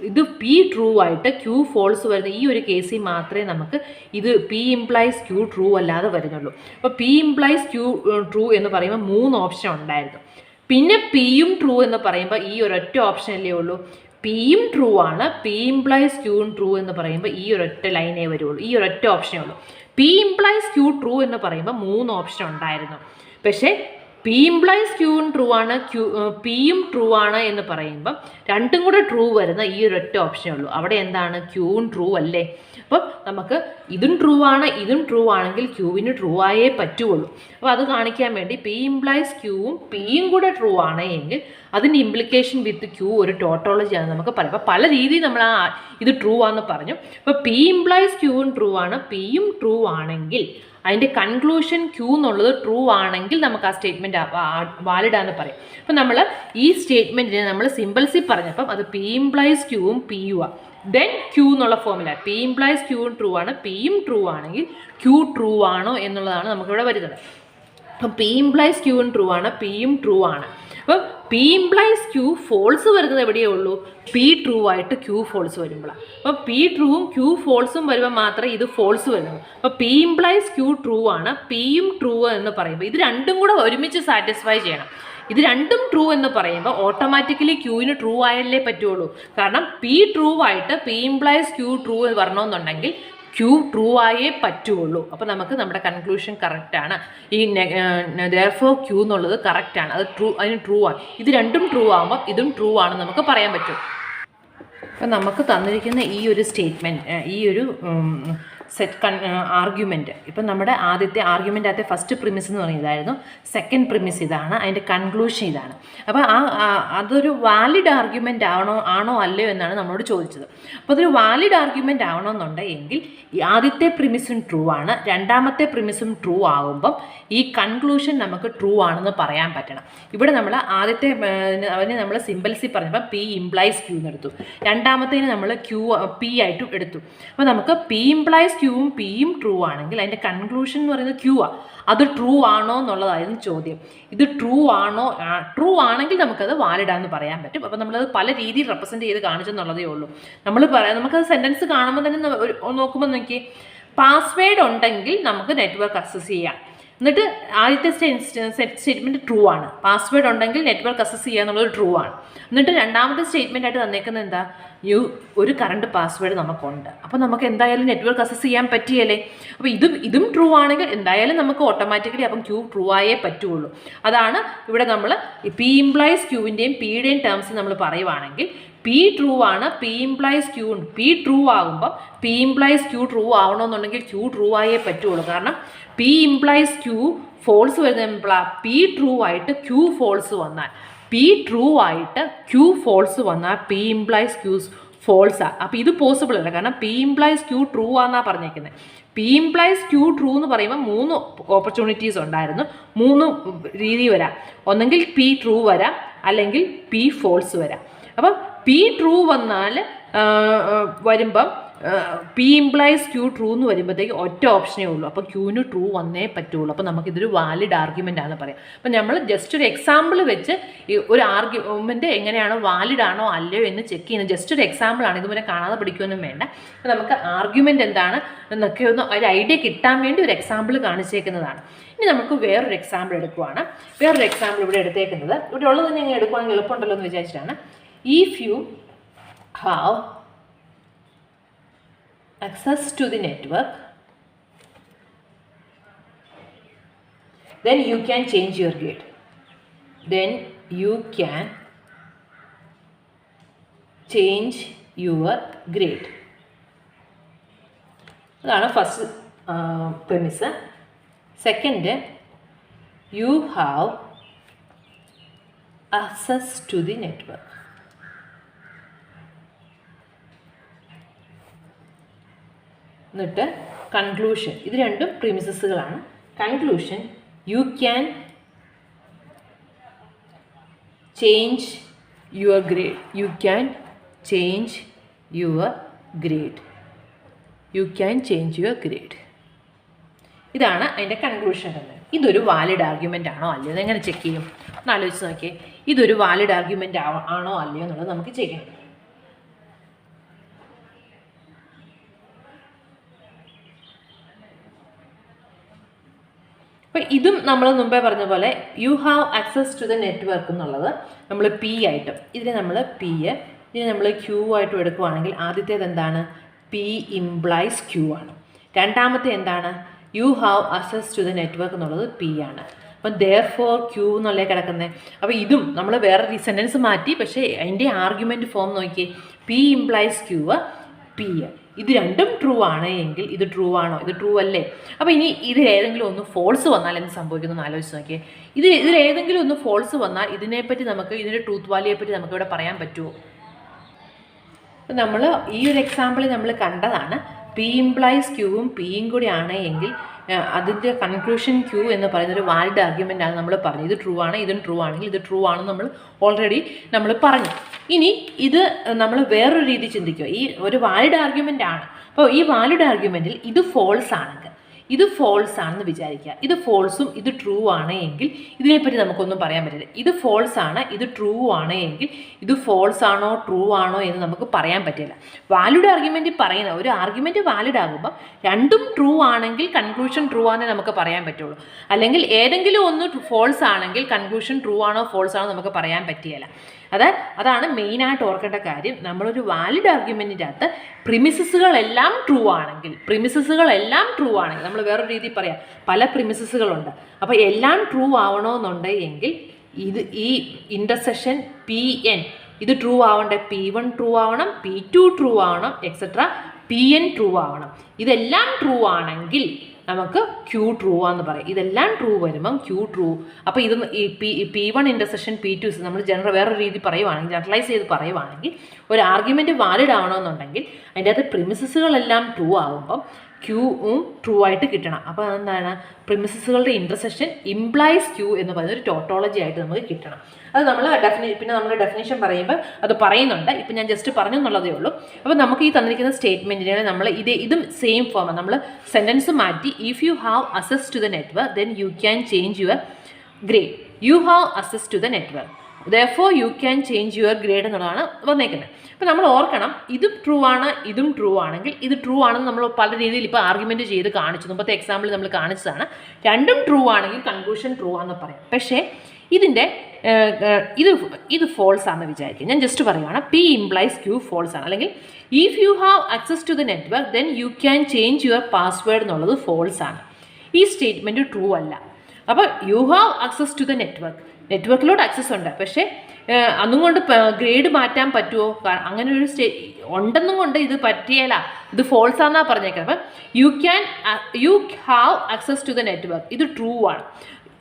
ഇത് പി ട്രൂ ആയിട്ട് ക്യൂ ഫോൾസ് വരുന്ന ഈ ഒരു കേസിൽ മാത്രമേ നമുക്ക് ഇത് പി ഇംപ്ലൈസ് ക്യൂ ട്രൂ അല്ലാതെ വരുന്നുള്ളൂ. അപ്പോൾ പി ഇംപ്ലൈസ് ക്യൂ ട്രൂ എന്ന് പറയുമ്പോൾ 3 ഓപ്ഷൻ ഉണ്ടായിരുന്നു. പിന്നെ പിയും ട്രൂ എന്ന് പറയുമ്പോൾ ഈ ഒരൊറ്റ ഓപ്ഷൻ അല്ലേ ഉള്ളൂ. പിയും ട്രൂ ആണ്, പി ഇംപ്ലൈസ് ക്യൂവും ട്രൂ എന്ന് പറയുമ്പോൾ ഈ ഒരൊറ്റ ലൈനേ വരുള്ളൂ, ഈ ഒരൊറ്റ ഓപ്ഷനേ ഉള്ളൂ. പി ഇംപ്ലൈസ് ക്യൂ ട്രൂ എന്ന് പറയുമ്പോൾ 3 ഓപ്ഷൻ ഉണ്ടായിരുന്നു. പക്ഷേ പി ഇംപ്ലൈസ് ക്യൂവും ട്രൂ ആണ്, പിയും ട്രൂ ആണ് എന്ന് പറയുമ്പം രണ്ടും കൂടെ ട്രൂ വരുന്ന ഈ ഒരൊറ്റ ഓപ്ഷനേ ഉള്ളൂ. അവിടെ എന്താണ്? ക്യൂവും ട്രൂ അല്ലേ? അപ്പം നമുക്ക് ഇതും ട്രൂ ആണ്, ഇതും ട്രൂ ആണെങ്കിൽ ക്യൂവിന് ട്രൂ ആയേ പറ്റുള്ളൂ. അപ്പോൾ അത് കാണിക്കാൻ വേണ്ടി പി ഇംപ്ലൈസ് ക്യൂവും പിയും കൂടെ ട്രൂ ആണ് എങ്കിൽ അതിൻ്റെ ഇംപ്ലിക്കേഷൻ വിത്ത് ക്യൂ ഒരു ടോട്ടോളജിയാണ് നമുക്ക് പറയാം. അപ്പോൾ പല രീതിയിൽ നമ്മൾ ഇത് ട്രൂ ആണെന്ന് പറഞ്ഞു. അപ്പോൾ പി ഇംപ്ലൈസ് ക്യൂവും ട്രൂ ആണ്, പിയും ട്രൂ ആണെങ്കിൽ അതിൻ്റെ കൺക്ലൂഷൻ ക്യൂ എന്നുള്ളത് ട്രൂ ആണെങ്കിൽ നമുക്ക് ആ സ്റ്റേറ്റ്മെൻറ്റ് വാലിഡാന്ന് പറയും. അപ്പം നമ്മൾ ഈ സ്റ്റേറ്റ്മെൻറ്റിനെ നമ്മൾ സിമ്പിൾസിൽ പറഞ്ഞപ്പം അത് പി ഇംപ്ലൈസ് ക്യൂവും പിയും ആണ്. ദെൻ ക്യൂ എന്നുള്ള ഫോമില പി ഇംപ്ലൈസ് ക്യൂവും ട്രൂ ആണ്, പിയും ട്രൂ ആണെങ്കിൽ ക്യൂ ട്രൂ ആണോ എന്നുള്ളതാണ് നമുക്കിവിടെ വരുന്നത്. അപ്പം പി ഇംപ്ലൈസ് ക്യൂവും ട്രൂ ആണ്, പിയും ട്രൂ ആണ്. അപ്പം പി ഇംപ്ലൈസ് ക്യൂ ഫോൾസ് വരുന്നത് എവിടെയേ ഉള്ളൂ? പി ട്രൂ ആയിട്ട് ക്യൂ ഫോൾസ് വരുമ്പോഴാണ്. അപ്പോൾ പി ട്രൂവും ക്യൂ ഫോൾസും വരുമ്പോൾ മാത്രമേ ഇത് ഫോൾസ് വരുന്നുള്ളൂ. അപ്പോൾ പി ഇംപ്ലൈസ് ക്യൂ ട്രൂ ആണ്, പിയും ട്രൂ എന്ന് പറയുമ്പോൾ ഇത് രണ്ടും കൂടെ ഒരുമിച്ച് സാറ്റിസ്ഫൈ ചെയ്യണം. ഇത് രണ്ടും ട്രൂ എന്ന് പറയുമ്പോൾ ഓട്ടോമാറ്റിക്കലി ക്യൂവിന് ട്രൂ ആയല്ലേ പറ്റുള്ളൂ. കാരണം പി ട്രൂ ആയിട്ട് പി ഇംപ്ലൈസ് ക്യൂ ട്രൂ വരണമെന്നുണ്ടെങ്കിൽ ക്യൂ ട്രൂ ആയേ പറ്റുള്ളൂ. അപ്പോൾ നമുക്ക് നമ്മുടെ കൺക്ലൂഷൻ കറക്റ്റാണ്. ഈ therefore ക്യൂ എന്നുള്ളത് കറക്റ്റാണ്, അത് അതിന് ട്രൂ ആണ്. ഇത് രണ്ടും ട്രൂ ആകുമ്പോൾ ഇതും ട്രൂ ആണെന്ന് നമുക്ക് പറയാൻ പറ്റും. അപ്പം നമുക്ക് തന്നിരിക്കുന്ന ഈ ഒരു സ്റ്റേറ്റ്മെൻറ്റ്, ഈ ഒരു ആർഗ്യുമെൻറ്റ്, ഇപ്പം നമ്മുടെ ആദ്യത്തെ ആർഗ്യുമെൻ്റ് ഫസ്റ്റ് പ്രിമിസ് എന്ന് പറയുന്നത് ഇതായിരുന്നു, സെക്കൻഡ് പ്രിമിസ് ഇതാണ്, അതിൻ്റെ കൺക്ലൂഷൻ ഇതാണ്. അപ്പോൾ അതൊരു വാലിഡ് ആർഗ്യുമെൻ്റ് ആണോ അല്ലയോ എന്നാണ് നമ്മളോട് ചോദിച്ചത്. അപ്പോൾ അതൊരു വാലിഡ് ആർഗ്യുമെൻ്റ് ആവണമെന്നുണ്ടെങ്കിൽ ആദ്യത്തെ പ്രിമിസും ട്രൂ ആണ്, രണ്ടാമത്തെ പ്രിമിസും ട്രൂ ആകുമ്പം ഈ കൺക്ലൂഷൻ നമുക്ക് ട്രൂ ആണെന്ന് പറയാൻ പറ്റണം. ഇവിടെ നമ്മൾ ആദ്യത്തെ അതിനെ നമ്മൾ സിമ്പിൾസിൽ പറഞ്ഞപ്പോൾ പി ഇംപ്ലൈസ് ക്യൂ എന്ന് എടുത്തു, രണ്ടാമത്തേന് നമ്മൾ പി ആയിട്ടും എടുത്തു. അപ്പോൾ നമുക്ക് പി ഇംപ്ലൈസ് ക്യൂവും പിയും ട്രൂ ആണെങ്കിൽ അതിൻ്റെ കൺക്ലൂഷൻ എന്ന് പറയുന്നത് ക്യൂ ആണ്. അത് ട്രൂ ആണോ എന്നുള്ളതായിരുന്നു ചോദ്യം. ഇത് ട്രൂ ആണോ? ട്രൂ ആണെങ്കിൽ നമുക്കത് വാലിഡാന്ന് പറയാൻ പറ്റും. അപ്പോൾ നമ്മളത് പല രീതിയിൽ റെപ്രസെൻറ്റ് ചെയ്ത് കാണിച്ചെന്നുള്ളതേ ഉള്ളൂ. നമുക്കത് സെൻറ്റൻസ് കാണുമ്പോൾ തന്നെ നോക്കുമ്പോൾ നോക്കി, പാസ്വേഡ് ഉണ്ടെങ്കിൽ നമുക്ക് നെറ്റ്വർക്ക് അക്സസ് ചെയ്യാം. എന്നിട്ട് ആദ്യത്തെ സ്റ്റേറ്റ്മെൻറ്റ് ട്രൂ ആണ്, പാസ്വേഡ് ഉണ്ടെങ്കിൽ നെറ്റ്വർക്ക് അക്സസ് ചെയ്യുക എന്നുള്ളത് ട്രൂ ആണ്. എന്നിട്ട് രണ്ടാമത്തെ സ്റ്റേറ്റ്മെൻ്റ് ആയിട്ട് തന്നേക്കുന്നത് എന്താ? ഒരു കറണ്ട് പാസ്വേഡ് നമുക്കുണ്ട്, അപ്പോൾ നമുക്ക് എന്തായാലും നെറ്റ്വർക്ക് അക്സസ് ചെയ്യാൻ പറ്റിയല്ലേ. അപ്പോൾ ഇതും ട്രൂ ആണെങ്കിൽ എന്തായാലും നമുക്ക് ഓട്ടോമാറ്റിക്കലി അപ്പം ക്യൂ ട്രൂ ആയേ പറ്റുള്ളൂ. അതാണ് ഇവിടെ നമ്മൾ പി ഇംപ്ലൈസ് ക്യൂവിൻ്റെയും പിയുടെയും ടേംസ് നമ്മൾ പറയുവാണെങ്കിൽ പി ട്രൂ ആണ്, പി ഇംപ്ലൈസ് ക്യൂ ഉണ്ട്. പി ട്രൂ ആകുമ്പോൾ പി ഇംപ്ലൈസ് ക്യൂ ട്രൂ ആവണമെന്നുണ്ടെങ്കിൽ ക്യൂ ട്രൂ ആയേ പറ്റുള്ളൂ. കാരണം പി ഇംപ്ലൈസ് ക്യൂ ഫോൾസ് വരുന്ന പി ട്രൂ ആയിട്ട് ക്യൂ ഫോൾസ് വന്നാൽ, പി ട്രൂ ആയിട്ട് ക്യൂ ഫോൾസ് വന്നാൽ പി ഇംപ്ലൈസ് ക്യൂസ് ഫോൾസാണ്. അപ്പോൾ ഇത് പോസിബിൾ അല്ല, കാരണം പി ഇംപ്ലൈസ് ക്യൂ ട്രൂ ആണെന്നാണ് പറഞ്ഞേക്കുന്നത്. പി ഇംപ്ലൈസ് ക്യൂ ട്രൂ എന്ന് പറയുമ്പോൾ 3 ഓപ്പർച്യൂണിറ്റീസ് ഉണ്ടായിരുന്നു, 3 രീതി വരാം. ഒന്നെങ്കിൽ പി ട്രൂ വരാം, അല്ലെങ്കിൽ പി ഫോൾസ് വരാം. അപ്പം പി ട്രൂ വരുമ്പം പി ഇംപ്ലൈസ് ക്യൂ ട്രൂ എന്ന് വരുമ്പോഴത്തേക്ക് ഒറ്റ ഓപ്ഷനേ ഉള്ളൂ. അപ്പോൾ ക്യൂവിന് ട്രൂ വന്നേ പറ്റുള്ളൂ. അപ്പോൾ നമുക്കിതൊരു വാലിഡ് ആർഗ്യുമെൻ്റ് ആണെന്ന് പറയാം. അപ്പോൾ നമ്മൾ ജസ്റ്റ് ഒരു എക്സാമ്പിൾ വെച്ച് ഈ ഒരു ആർഗ്യുമെൻ്റ് എങ്ങനെയാണോ വാലിഡ് ആണോ അല്ലയോ എന്ന് ചെക്ക് ചെയ്യുന്നത് ജസ്റ്റ് ഒരു എക്സാമ്പിളാണ്. ഇതുവരെ കാണാതെ പഠിക്കുകയൊന്നും വേണ്ട. അപ്പോൾ നമുക്ക് ആർഗ്യുമെൻ്റ് എന്താണ് എന്നൊക്കെ ഒന്ന് ഒരു ഐഡിയ കിട്ടാൻ വേണ്ടി ഒരു എക്സാമ്പിൾ കാണിച്ചേക്കുന്നതാണ്. ഇനി നമുക്ക് വേറൊരു എക്സാമ്പിൾ എടുക്കുവാണ്. വേറൊരു എക്സാമ്പിൾ ഇവിടെ എടുത്തേക്കുന്നത് ഇവിടെ ഉള്ളത് തന്നെ ഇങ്ങനെ എടുക്കുവാണെങ്കിൽ എളുപ്പമുണ്ടല്ലോ എന്ന് വിചാരിച്ചിട്ടാണ്. If you have access to the network, then you can change your grade. Then you can change your grade. അതാണ് first premise. Second, you have access to the network. എന്നിട്ട് കൺക്ലൂഷൻ. ഇത് രണ്ടും പ്രിമിസസുകളാണ്. Conclusion, you can change your grade. You can change your grade. You can change your grade. ഇതാണ് അതിൻ്റെ conclusion തന്നെ. ഇതൊരു valid argument ആണോ അല്ലയോ എങ്ങനെ ചെക്ക് ചെയ്യും? ഒന്ന് ആലോചിച്ച് നോക്കിയേ. ഇതൊരു വാലിഡ് ആർഗ്യുമെൻ്റ് ആണോ അല്ലയോ എന്നുള്ളത് നമുക്ക് ചെക്ക് ചെയ്യണം. അപ്പോൾ ഇതും നമ്മൾ മുമ്പേ പറഞ്ഞ പോലെ you have access to the network എന്നുള്ളത് നമ്മൾ പി ആയിട്ടും ഇതിനെ നമ്മൾ ഇതിനെ നമ്മൾ ക്യൂ ആയിട്ടും എടുക്കുവാണെങ്കിൽ ആദ്യത്തേത് എന്താണ്? പി ഇംപ്ലൈസ് ക്യൂ ആണ്. രണ്ടാമത്തെ എന്താണ്? You have access to the network എന്നുള്ളത് പി ആണ്. അപ്പം ദെയർ ഫോർ ക്യൂ എന്നുള്ളേ കിടക്കുന്നത്. അപ്പോൾ ഇതും നമ്മൾ വേറെ സെൻറ്റൻസ് മാറ്റി, പക്ഷേ അതിൻ്റെ ആർഗ്യുമെൻറ്റ് ഫോം നോക്കിയേ. P implies Q P. ഇത് രണ്ടും ട്രൂ ആണ് എങ്കിൽ ഇത് ട്രൂ ആണോ? ഇത് ട്രൂ അല്ലേ? അപ്പോൾ ഇനി ഇതിലേതെങ്കിലും ഒന്ന് ഫോൾസ് വന്നാൽ എന്ത് സംഭവിക്കുന്നു എന്ന് ആലോചിച്ച് നോക്കിയേ. ഇതിലേതെങ്കിലും ഒന്ന് ഫോൾസ് വന്നാൽ ഇതിനെപ്പറ്റി ഇതിൻ്റെ ട്രൂത്ത് വാല്യൂയെപ്പറ്റി നമുക്കിവിടെ പറയാൻ പറ്റുമോ? നമ്മൾ ഈ ഒരു എക്സാമ്പിളിൽ നമ്മൾ കണ്ടതാണ് പി ഇംപ്ലൈസ് ക്യൂവും പിയും കൂടി ആണ് എങ്കിൽ അതിൻ്റെ കൺക്ലൂഷൻ ക്യൂ എന്ന് പറയുന്നൊരു വാലിഡ് ആർഗ്യുമെൻ്റ് ആണ് നമ്മൾ പറഞ്ഞു. ഇത് ട്രൂ ആണ്, ഇതും ട്രൂ ആണെങ്കിൽ ഇത് ട്രൂ ആണെന്ന് നമ്മൾ ഓൾറെഡി പറഞ്ഞു. ഇനി ഇത് നമ്മൾ വേറൊരു രീതി ചിന്തിക്കുക. ഈ ഒരു വാലിഡ് ആർഗ്യുമെൻ്റ് ആണ്. അപ്പോൾ ഈ വാലിഡ് ആർഗ്യുമെൻറ്റിൽ ഇത് ഫോൾസ് ആണെങ്കിൽ, ഇത് ഫോൾസ് ആണെന്ന് വിചാരിക്കുക. ഇത് ഫോൾസും ഇത് ട്രൂ ആണ് എങ്കിൽ ഇതിനെപ്പറ്റി നമുക്കൊന്നും പറയാൻ പറ്റില്ല. ഇത് ഫോൾസ് ആണ്, ഇത് ട്രൂ ആണ് എങ്കിൽ ഇത് ഫോൾസ് ആണോ ട്രൂ ആണോ എന്ന് നമുക്ക് പറയാൻ പറ്റില്ല. വാലിഡ് ആർഗ്യുമെൻറ്റ് പറയുന്ന ഒരു ആർഗ്യുമെൻറ്റ് വാലിഡ് ആകുമ്പോൾ രണ്ടും ട്രൂ ആണെങ്കിൽ കൺക്ലൂഷൻ ട്രൂ ആണെന്ന് നമുക്ക് പറയാൻ പറ്റുള്ളൂ. അല്ലെങ്കിൽ ഏതെങ്കിലും ഒന്ന് ഫോൾസ് ആണെങ്കിൽ കൺക്ലൂഷൻ ട്രൂ ആണോ ഫോൾസ് ആണോ നമുക്ക് പറയാൻ പറ്റില്ല. അതാണ് മെയിനായിട്ട് ഓർക്കേണ്ട കാര്യം. നമ്മളൊരു വാലിഡ് ആർഗ്യുമെൻറ്റിൻ്റെ അകത്ത് പ്രിമിസസുകളെല്ലാം ട്രൂ ആണെങ്കിൽ നമ്മൾ വേറൊരു രീതി പറയാം, പല പ്രിമിസസുകളുണ്ട്. അപ്പോൾ എല്ലാം ട്രൂ ആവണമെന്നുണ്ടെങ്കിൽ ഈ ഇൻ്റർസെക്ഷൻ PN ഇത് ട്രൂ ആവണ്ടേ. P1 ട്രൂ ആവണം, P2 ട്രൂ ആവണം, എക്സെട്ര PN ട്രൂ ആവണം. ഇതെല്ലാം ട്രൂ ആണെങ്കിൽ നമുക്ക് ക്യൂ ട്രൂ ആണെന്ന് പറയും. ഇതെല്ലാം ട്രൂ വരുമ്പം ക്യൂ ട്രൂ. അപ്പോൾ ഇത് ഈ P1 ഇൻ്റർസെക്ഷൻ P2 നമ്മൾ വേറൊരു രീതി പറയുവാണെങ്കിൽ, ജനറലൈസ് ചെയ്ത് പറയുവാണെങ്കിൽ ഒരു ആർഗ്യുമെൻറ്റ് വാലിഡ് ആവണമെന്നുണ്ടെങ്കിൽ അതിൻ്റെ അകത്ത് പ്രിമിസസുകളെല്ലാം ട്രൂ ആകുമ്പം ക്യൂവും ട്രൂ ആയിട്ട് കിട്ടണം. അപ്പോൾ എന്താണ്? പ്രിമിസസുകളുടെ ഇൻ്റർസെക്ഷൻ ഇംപ്ലൈസ് ക്യൂ എന്ന് പറയുന്ന ഒരു ടോട്ടോളജി ആയിട്ട് നമുക്ക് കിട്ടണം. അത് നമ്മൾ പിന്നെ നമ്മൾ ഡെഫിനേഷൻ പറയുമ്പോൾ അത് പറയുന്നുണ്ട്. ഇപ്പം ഞാൻ ജസ്റ്റ് പറഞ്ഞു എന്നുള്ളതേ ഉള്ളൂ. അപ്പോൾ നമുക്ക് ഈ തന്നിരിക്കുന്ന സ്റ്റേറ്റ്മെൻറ്റിനെ നമ്മൾ ഇതും സെയിം ഫോം നമ്മൾ സെൻറ്റൻസ് മാറ്റി if you have access to the network then you can change your grade. You have access to the network therefore you can change your grade എന്നുള്ളതാണ് വന്നേക്കുന്നത്. അപ്പോൾ നമ്മൾ ഓർക്കണം, ഇതും ട്രൂ ആണ്, ഇതും ട്രൂ ആണെങ്കിൽ ഇത് ട്രൂ ആണെന്ന് നമ്മൾ പല രീതിയിൽ ഇപ്പോൾ ആർഗ്യുമെൻറ്റ് ചെയ്ത് കാണിച്ചു. മുമ്പത്തെ എക്സാമ്പിൾ നമ്മൾ കാണിച്ചതാണ്. രണ്ടും ട്രൂ ആണെങ്കിൽ കൺക്ലൂഷൻ ട്രൂ ആണെന്ന് പറയാം. പക്ഷേ ഇതിൻ്റെ ഇത് ഫോൾസ് ആണെന്ന് വിചാരിക്കും. ഞാൻ ജസ്റ്റ് പറയുകയാണ്, പി ഇംപ്ലൈസ് ക്യൂ ഫോൾസ് ആണ്. അല്ലെങ്കിൽ if you have access to the network then you can change your password എന്നുള്ളത് ഫോൾസ് ആണ്. ഈ സ്റ്റേറ്റ്മെൻറ്റ് ട്രൂ അല്ല. അപ്പോൾ you have access to the നെറ്റ്വർക്കിലോട്ട് ആക്സസ് ഉണ്ട്, പക്ഷേ അതും കൊണ്ട് ഗ്രേഡ് മാറ്റാൻ പറ്റുമോ? അങ്ങനെ ഒരു ഉണ്ടെന്നും കൊണ്ട് ഇത് പറ്റിയല്ല, ഇത് ഫോൾസ് ആണെന്നാണ് പറഞ്ഞേക്കുന്നത്. അപ്പം you have access to the network ഇത് ട്രൂ ആണ്.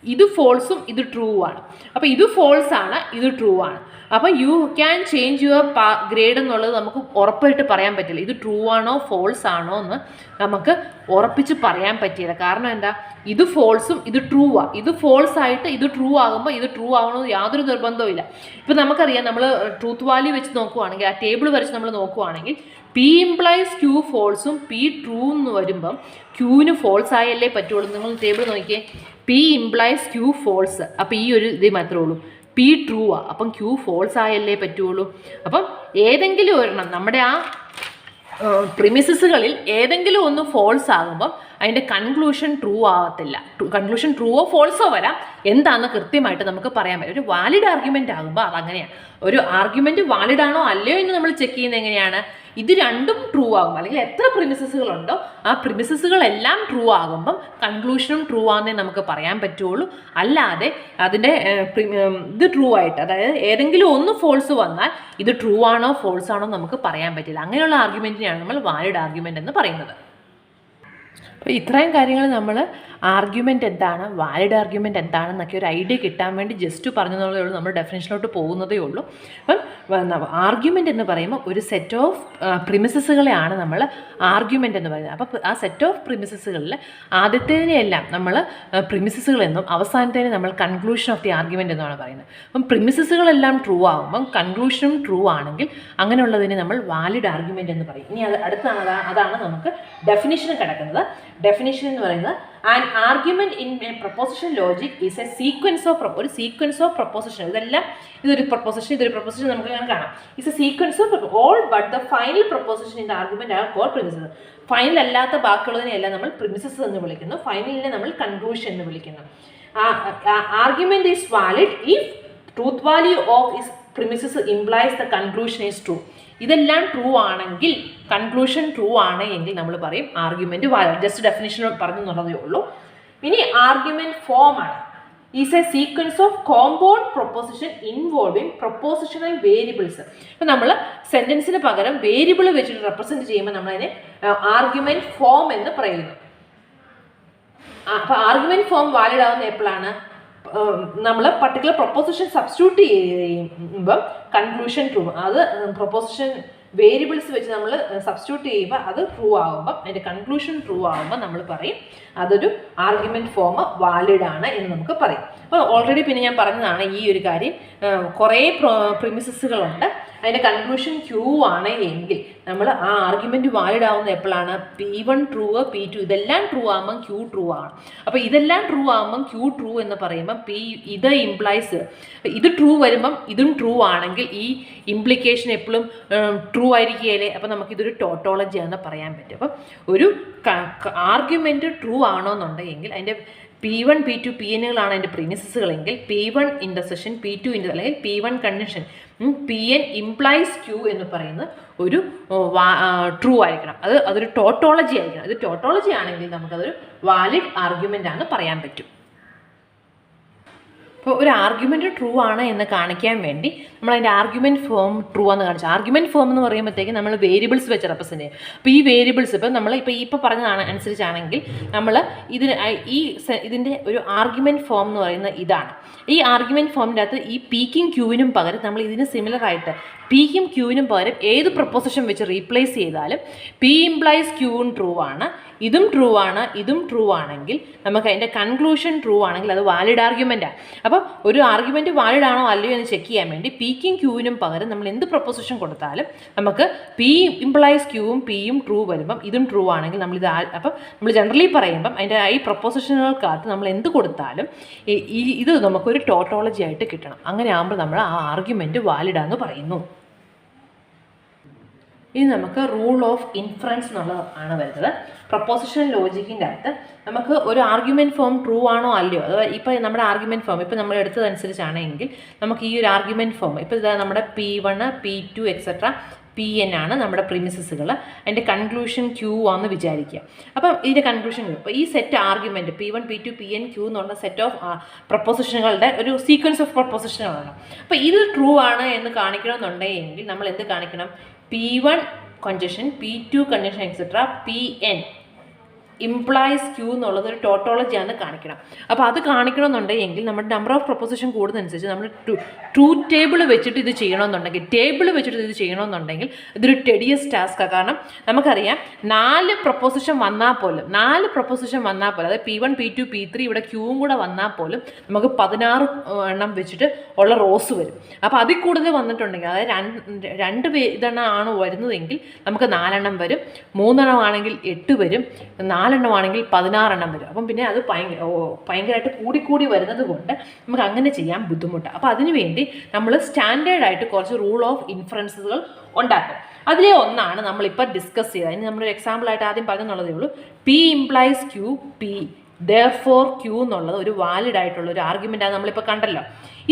ഇത് ഫോൾസും ഇത് ട്രൂ ആണ്. അപ്പോൾ ഇത് ഫോൾസ് ആണ്, ഇത് ട്രൂ ആണ്. അപ്പോൾ U can change your grade എന്നുള്ളത് നമുക്ക് ഉറപ്പായിട്ട് പറയാൻ പറ്റില്ല. ഇത് ട്രൂ ആണോ ഫോൾസ് ആണോ എന്ന് നമുക്ക് ഉറപ്പിച്ച് പറയാൻ പറ്റില്ല. കാരണം എന്താ, ഇത് ഫോൾസും ഇത് ട്രൂ ആണ്. ഇത് ഫോൾസ് ആയിട്ട് ഇത് ട്രൂ ആകുമ്പോൾ ഇത് ട്രൂ ആകണമെന്ന് യാതൊരു നിർബന്ധവും ഇല്ല. ഇപ്പം നമുക്കറിയാം, നമ്മൾ ട്രൂത്ത് വാല്യൂ വെച്ച് നോക്കുവാണെങ്കിൽ, ആ ടേബിൾ വരച്ച് നമ്മൾ നോക്കുവാണെങ്കിൽ പി ഇംപ്ലൈസ് ക്യൂ ഫോൾസും പി ട്രൂ എന്ന് വരുമ്പം ക്യൂവിന് ഫോൾസ് ആയല്ലേ പറ്റുള്ളൂ. നിങ്ങൾ ടേബിൾ നോക്കിയേ, പി ഇംപ്ലൈസ് ക്യൂ ഫോൾസ്, അപ്പോൾ ഈ ഒരു ഇത് മാത്രമേ ഉള്ളൂ. പി ട്രൂ ആ, അപ്പം ക്യൂ ഫോൾസ് ആയല്ലേ പറ്റുള്ളൂ. അപ്പം ഏതെങ്കിലും ഒരെണ്ണം നമ്മുടെ ആ പ്രിമിസസുകളിൽ ഏതെങ്കിലും ഒന്ന് ഫോൾസ് ആകുമ്പം അതിൻ്റെ കൺക്ലൂഷൻ ട്രൂ ആകത്തില്ല. കൺക്ലൂഷൻ ട്രൂവോ ഫോൾസോ വരാം, എന്താണെന്ന് കൃത്യമായിട്ട് നമുക്ക് പറയാൻ പറ്റും. ഒരു വാലിഡ് ആർഗ്യുമെൻ്റ് ആകുമ്പോൾ അതങ്ങനെയാണ്. ഒരു ആർഗ്യുമെൻറ്റ് വാലിഡ് ആണോ അല്ലയോ എന്ന് നമ്മൾ ചെക്ക് ചെയ്യുന്നത് എങ്ങനെയാണ്, ഇത് രണ്ടും ട്രൂ ആകും, അല്ലെങ്കിൽ എത്ര പ്രിമിസസുകളുണ്ടോ ആ പ്രിമിസസുകളെല്ലാം ട്രൂ ആകുമ്പം കൺക്ലൂഷനും ട്രൂ ആണെന്നേ നമുക്ക് പറയാൻ പറ്റുള്ളൂ. അല്ലാതെ അതിൻ്റെ ഇത് ട്രൂ ആയിട്ട്, അതായത് ഏതെങ്കിലും ഒന്ന് ഫോൾസ് വന്നാൽ ഇത് ട്രൂ ആണോ ഫോൾസ് ആണോ നമുക്ക് പറയാൻ പറ്റില്ല. അങ്ങനെയുള്ള ആർഗ്യുമെൻറ്റിനെയാണ് നമ്മൾ വാലിഡ് ആർഗ്യുമെൻ്റ് എന്ന് പറയുന്നത്. അപ്പോൾ ഇത്രയും കാര്യങ്ങൾ നമ്മൾ ആർഗ്യുമെൻ്റ് എന്താണ്, വാലിഡ് ആർഗ്യുമെൻ്റ് എന്താണെന്നൊക്കെ ഒരു ഐഡിയ കിട്ടാൻ വേണ്ടി ജസ്റ്റ് പറഞ്ഞതേ ഉള്ളൂ. നമ്മൾ ഡെഫിനേഷനിലോട്ട് പോകുന്നതേ ഉള്ളൂ. അപ്പം ആർഗ്യുമെൻ്റ് എന്ന് പറയുമ്പോൾ ഒരു സെറ്റ് ഓഫ് പ്രിമിസസുകളെയാണ് നമ്മൾ ആർഗ്യുമെൻ്റ് എന്ന് പറയുന്നത്. അപ്പോൾ ആ സെറ്റ് ഓഫ് പ്രിമിസസുകളിൽ ആദ്യത്തേതിനെയെല്ലാം നമ്മൾ പ്രിമിസസുകളെന്നും അവസാനത്തേനെ നമ്മൾ കൺക്ലൂഷൻ ഓഫ് ദി ആർഗ്യുമെൻ്റ് എന്നാണ് പറയുന്നത്. അപ്പം പ്രിമിസസുകളെല്ലാം ട്രൂ ആകുമ്പം കൺക്ലൂഷനും ട്രൂ ആണെങ്കിൽ അങ്ങനെയുള്ളതിനെ നമ്മൾ വാലിഡ് ആർഗ്യുമെൻ്റ് എന്ന് പറയും. ഇനി അടുത്താണ് അതാണ് നമുക്ക് ഡെഫിനിഷൻ കിടക്കുന്നത്. ഡെഫിനിഷൻ എന്ന് പറയുന്നത് an argument in a proposition logic is a sequence of ഒരു സീക്വൻസ് ഓഫ് പ്രൊപ്പോസിഷൻ. ഇതെല്ലാം ഇതൊരു പ്രൊപ്പോസിഷൻ നമുക്ക് അങ്ങനെ കാണാം. It's a sequence of all but the final proposition in the argument are called premises. Final അല്ലാത്ത ബാക്കിയുള്ളതിനെല്ലാം നമ്മൾ പ്രിമിസസ് എന്ന് വിളിക്കുന്നു, ഫൈനലിനെ നമ്മൾ കൺക്ലൂഷൻ എന്ന് വിളിക്കുന്നു. Argument is valid if truth value of is premises implies the conclusion is true. ഇതെല്ലാം true ആണെങ്കിൽ, കൺക്ലൂഷൻ ട്രൂ ആണ് എങ്കിൽ നമ്മൾ പറയും ആർഗ്യുമെന്റ് വാലിഡ്. ജസ്റ്റ് ഡെഫിനിഷൻ പറഞ്ഞു എന്നുള്ളതേ ഉള്ളൂ. ഇനി ആർഗ്യുമെന്റ് ഫോം ആണ്. Is a sequence of compound proposition involving propositional variables. ഇപ്പം നമ്മൾ സെന്റൻസിന് പകരം വേരിയബിൾ വെച്ചിട്ട് റെപ്രസെന്റ് ചെയ്യുമ്പോൾ നമ്മളതിനെ ആർഗ്യുമെന്റ് ഫോം എന്ന് പറയുന്നു. അപ്പോൾ ആർഗ്യുമെന്റ് ഫോം വാലിഡ് ആവുന്ന എപ്പോഴാണ്, നമ്മൾ പർട്ടിക്കുലർ പ്രൊപ്പോസിഷൻ സബ്സ്റ്റിറ്റ്യൂട്ട് ചെയ്യുമ്പം കൺക്ലൂഷൻ ട്രൂ, അത് പ്രൊപ്പോസിഷൻ വേരിയബിൾസ് വെച്ച് നമ്മൾ സബ്സ്റ്റിറ്റ്യൂട്ട് ചെയ്യുമ്പോൾ അത് ട്രൂ ആകുമ്പം, അതിൻ്റെ കൺക്ലൂഷൻ ട്രൂ ആകുമ്പോൾ നമ്മൾ പറയും അതൊരു ആർഗ്യുമെൻറ്റ് ഫോം വാലിഡ് ആണ് എന്ന് നമുക്ക് പറയും. അപ്പോൾ ഓൾറെഡി പിന്നെ ഞാൻ പറഞ്ഞതാണ് ഈ ഒരു കാര്യം, കുറേ പ്രിമിസസുകളുണ്ട്, അതിൻ്റെ കൺക്ലൂഷൻ ക്യൂ ആണ് എങ്കിൽ നമ്മൾ ആ ആർഗ്യുമെൻറ്റ് വാലിഡ് ആവുന്നത് എപ്പോഴാണ്, P1 ട്രൂ, P2 ഇതെല്ലാം ട്രൂ ആകുമ്പം ക്യൂ ട്രൂ ആണ്. അപ്പോൾ ഇതെല്ലാം ട്രൂ ആകുമ്പം ക്യൂ ട്രൂ എന്ന് പറയുമ്പം ഇത് ഇംപ്ലൈസ് ഇത് ട്രൂ വരുമ്പം ഇതും ട്രൂ ആണെങ്കിൽ ഈ ഇംപ്ലിക്കേഷൻ എപ്പോഴും ട്രൂ ആയിരിക്കുകയല്ലേ. അപ്പോൾ നമുക്കിതൊരു ടോട്ടോളജിയാണെന്ന് പറയാൻ പറ്റും. അപ്പം ഒരു ആർഗ്യുമെൻറ്റ് ട്രൂ ആണോ എന്നുണ്ടെങ്കിൽ അതിൻ്റെ P1 P2 Pnകളാണ് അതിൻ്റെ പ്രിമിസസുകളെങ്കിൽ P1 ഇൻ്റർസെക്ഷൻ P2 അല്ലെങ്കിൽ P1 condition Pn implies Q എന്ന് പറയുന്നത് ഒരു ട്രൂ ആയിരിക്കണം. അതൊരു ടോട്ടോളജി ആയിരിക്കണം. അത് ടോട്ടോളജി ആണെങ്കിൽ നമുക്കതൊരു വാലിഡ് ആർഗ്യുമെൻ്റ് ആണ് പറയാൻ പറ്റും. അപ്പോൾ ഒരു ആർഗ്യുമെൻറ്റ് ട്രൂ ആണ് എന്ന് കാണിക്കാൻ വേണ്ടി നമ്മൾ അതിൻ്റെ ആർഗ്യുമെൻറ്റ് ഫോം ട്രൂ എന്ന് കാണിച്ചു. ആർഗ്യുമെൻറ്റ് ഫോം എന്ന് പറയുമ്പോഴത്തേക്ക് നമ്മൾ വേരിയബിൾസ് വെച്ച് റെപ്രസെൻറ്റ് ചെയ്യും. അപ്പോൾ ഈ വേരിയബിൾസ് ഇപ്പം നമ്മൾ ഇപ്പോൾ പറഞ്ഞതാണ് അനുസരിച്ചാണെങ്കിൽ നമ്മൾ ഇതിൻ്റെ ഒരു ആർഗ്യുമെൻറ്റ് ഫോം എന്ന് പറയുന്നത് ഇതാണ്. ഈ ആർഗ്യുമെൻറ്റ് ഫോമിൻ്റെ അകത്ത് ഈ പീക്കും ക്യൂവിനും പകരം നമ്മൾ ഇതിന് സിമിലറായിട്ട് പിക്കും ക്യൂവിനും പകരം ഏത് പ്രൊപ്പോസിഷൻ വെച്ച് റീപ്ലേസ് ചെയ്താലും P ഇംപ്ലൈസ് ക്യൂവും ട്രൂ ആണ്, ഇതും ട്രൂ ആണ്, ഇതും ട്രൂ ആണെങ്കിൽ നമുക്ക് അതിൻ്റെ കൺക്ലൂഷൻ ട്രൂ ആണെങ്കിൽ അത് വാലിഡ് ആർഗ്യുമെൻറ്റാണ്. അപ്പോൾ ഒരു ആർഗ്യുമെൻറ്റ് വാലിഡ് ആണോ അല്ലയോ എന്ന് ചെക്ക് ചെയ്യാൻ വേണ്ടി പിക്കും ക്യൂവിനും പകരം നമ്മൾ എന്ത് പ്രൊപ്പോസിഷൻ കൊടുത്താലും നമുക്ക് P ഇംപ്ലൈസ് ക്യൂവും പിയും ട്രൂ വരുമ്പം ഇതും ട്രൂ ആണെങ്കിൽ അപ്പം നമ്മൾ ജനറലി പറയുമ്പം അതിൻ്റെ ഈ പ്രൊപ്പോസിഷനുകൾക്കകത്ത് നമ്മൾ എന്ത് കൊടുത്താലും ഇത് നമുക്കൊരു ടോട്ടോളജി ആയിട്ട് കിട്ടണം. അങ്ങനെ ആകുമ്പോൾ നമ്മൾ ആ ആർഗ്യുമെൻറ്റ് വാലിഡാന്ന് പറയുന്നു. ഇനി നമുക്ക് റൂൾ ഓഫ് ഇൻഫറൻസ് എന്നുള്ളതാണ് വരുന്നത്. പ്രൊപ്പോസിഷൻ ലോജിക്കിൻ്റെ അകത്ത് നമുക്ക് ഒരു ആർഗ്യുമെൻറ്റ് ഫോം ട്രൂ ആണോ അല്ലയോ, അതായത് ഇപ്പോൾ നമ്മുടെ ആർഗ്യുമെൻറ്റ് ഫോം ഇപ്പോൾ നമ്മൾ എടുത്തതനുസരിച്ചാണെങ്കിൽ നമുക്ക് ഈ ഒരു ആർഗ്യുമെൻറ്റ് ഫോം ഇപ്പോൾ ഇതാ നമ്മുടെ P1 P2 എക്സെട്ര Pn ആണ് നമ്മുടെ പ്രിമിസസുകൾ. അതിൻ്റെ കൺക്ലൂഷൻ ക്യൂ ആണെന്ന് വിചാരിക്കുക. അപ്പം ഇതിൻ്റെ കൺക്ലൂഷൻ ക്യൂ, അപ്പോൾ ഈ set argument P1 P2 Pn Q എന്നുള്ള സെറ്റ് ഓഫ് പ്രൊപ്പോസിഷനുകളുടെ ഒരു സീക്വൻസ് ഓഫ് പ്രൊപ്പോസിഷനുകളാണ്. അപ്പോൾ ഇത് ട്രൂ ആണ് എന്ന് കാണിക്കണമെന്നുണ്ടെങ്കിൽ നമ്മൾ എന്ത് കാണിക്കണം, P1 condition P2 condition etcetera Pn implies Q എന്നുള്ളത് ഒരു ടോട്ടോളജിയാണ് കാണിക്കണം. അപ്പോൾ അത് കാണിക്കണമെന്നുണ്ടെങ്കിൽ നമ്മുടെ നമ്പർ ഓഫ് പ്രൊപ്പോസിഷൻ കൂടുന്നതനുസരിച്ച് നമ്മൾ ട്രൂത്ത് ടേബിൾ വെച്ചിട്ട് ഇത് ചെയ്യണമെന്നുണ്ടെങ്കിൽ ഇത് ചെയ്യണമെന്നുണ്ടെങ്കിൽ ഇതൊരു ടെഡിയസ് ടാസ്ക്കാണ്. കാരണം നമുക്കറിയാം 4 പ്രൊപ്പോസിഷൻ വന്നാൽ പോലും അതായത് P1 P2 P3 ഇവിടെ ക്യൂവും കൂടെ വന്നാൽ പോലും നമുക്ക് 16 എണ്ണം വെച്ചിട്ട് ഉള്ള റോസ് വരും. അപ്പോൾ അതിൽ കൂടുതൽ വന്നിട്ടുണ്ടെങ്കിൽ അതായത് 2 ഇതെണ്ണമാണ് വരുന്നതെങ്കിൽ നമുക്ക് 4 വരും, 3 ആണെങ്കിൽ 8 വരും, 4 ആണെങ്കിൽ 16 വരും. അപ്പം പിന്നെ അത് ഭയങ്കരമായിട്ട് കൂടിക്കൂടി വരുന്നത് കൊണ്ട് നമുക്ക് അങ്ങനെ ചെയ്യാൻ ബുദ്ധിമുട്ടാണ്. അപ്പോൾ അതിനുവേണ്ടി നമ്മൾ സ്റ്റാൻഡേർഡായിട്ട് കുറച്ച് റൂൾ ഓഫ് ഇൻഫറൻസുകൾ ഉണ്ടാക്കും. അതിലെ ഒന്നാണ് നമ്മളിപ്പോൾ ഡിസ്കസ് ചെയ്തത്. അതിന് നമ്മളൊരു എക്സാമ്പിളായിട്ട് ആദ്യം പറഞ്ഞെന്നുള്ളതേ ഉള്ളൂ. P implies Q, P therefore Q എന്നുള്ളത് ഒരു വാലിഡ് ആയിട്ടുള്ള ഒരു ആർഗ്യുമെൻ്റാണ് നമ്മളിപ്പോൾ കണ്ടല്ലോ.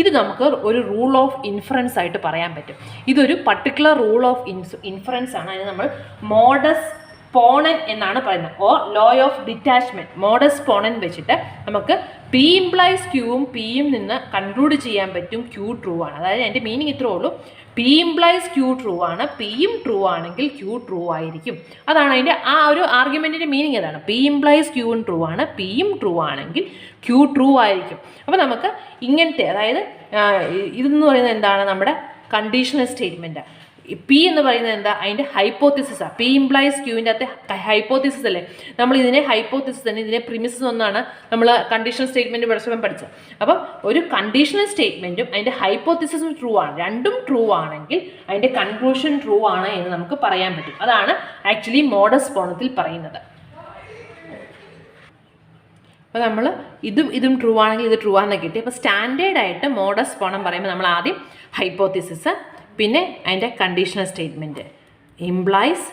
ഇത് നമുക്ക് ഒരു റൂൾ ഓഫ് ഇൻഫറൻസ് ആയിട്ട് പറയാൻ പറ്റും. ഇതൊരു പർട്ടിക്കുലർ റൂൾ ഓഫ് ഇൻഫറൻസ് ആണ്. അതിന് നമ്മൾ മോഡസ് പോണൻ എന്നാണ് പറയുന്നത്, or law of detachment. Modus ponens വെച്ചിട്ട് നമുക്ക് P ഇംപ്ലൈസ് ക്യൂവും പിയും നിന്ന് കൺക്ലൂഡ് ചെയ്യാൻ പറ്റും Q ട്രൂ ആണ്. അതായത് എൻ്റെ മീനിങ് ഇത്രേ ഉള്ളൂ. P ഇംപ്ലൈസ് Q ട്രൂ ആണ്, പിയും ട്രൂ ആണെങ്കിൽ Q ട്രൂ ആയിരിക്കും. അതാണ് അതിൻ്റെ ആ ഒരു ആർഗ്യുമെൻറ്റിൻ്റെ മീനിങ്. അതാണ് P ഇംപ്ലൈസ് ക്യൂവും ട്രൂ ആണ്, പിയും ട്രൂ ആണെങ്കിൽ Q ട്രൂ ആയിരിക്കും. അപ്പോൾ നമുക്ക് ഇങ്ങനത്തെ, അതായത് ഇതെന്ന് പറയുന്നത് എന്താണ്, നമ്മുടെ കണ്ടീഷണൽ സ്റ്റേറ്റ്മെൻറ്റ്. P എന്ന് പറയുന്നത് എന്താ, അതിൻ്റെ ഹൈപ്പോത്തിസിസാണ്. P ഇംപ്ലൈസ് ക്യൂവിൻ്റെ അകത്തെ ഹൈപ്പോത്തിസിസ് അല്ലേ. നമ്മൾ ഇതിനെ ഹൈപ്പോത്തിസിസ് തന്നെ, ഇതിനെ പ്രിമിസസ് ഒന്നാണ് നമ്മൾ കണ്ടീഷണൽ സ്റ്റേറ്റ്മെൻറ്റ് പഠിച്ചപ്പോൾ പഠിച്ചത്. അപ്പം ഒരു കണ്ടീഷണൽ സ്റ്റേറ്റ്മെൻറ്റും അതിൻ്റെ ഹൈപ്പോത്തിസിസും ട്രൂ ആണ്. രണ്ടും ട്രൂ ആണെങ്കിൽ അതിൻ്റെ കൺക്ലൂഷൻ ട്രൂ ആണ് എന്ന് നമുക്ക് പറയാൻ പറ്റും. അതാണ് ആക്ച്വലി മോഡസ് പോണത്തിൽ പറയുന്നത്. അപ്പോൾ നമ്മൾ ഇതും ട്രൂ ആണെങ്കിൽ ഇത് ട്രൂ ആണെന്ന് കിട്ടി. അപ്പോൾ സ്റ്റാൻഡേർഡായിട്ട് മോഡസ് പോണം പറയുമ്പോൾ നമ്മൾ ആദ്യം ഹൈപ്പോത്തിസിസ്, പിന്നെ അതിൻ്റെ conditional statement, implies,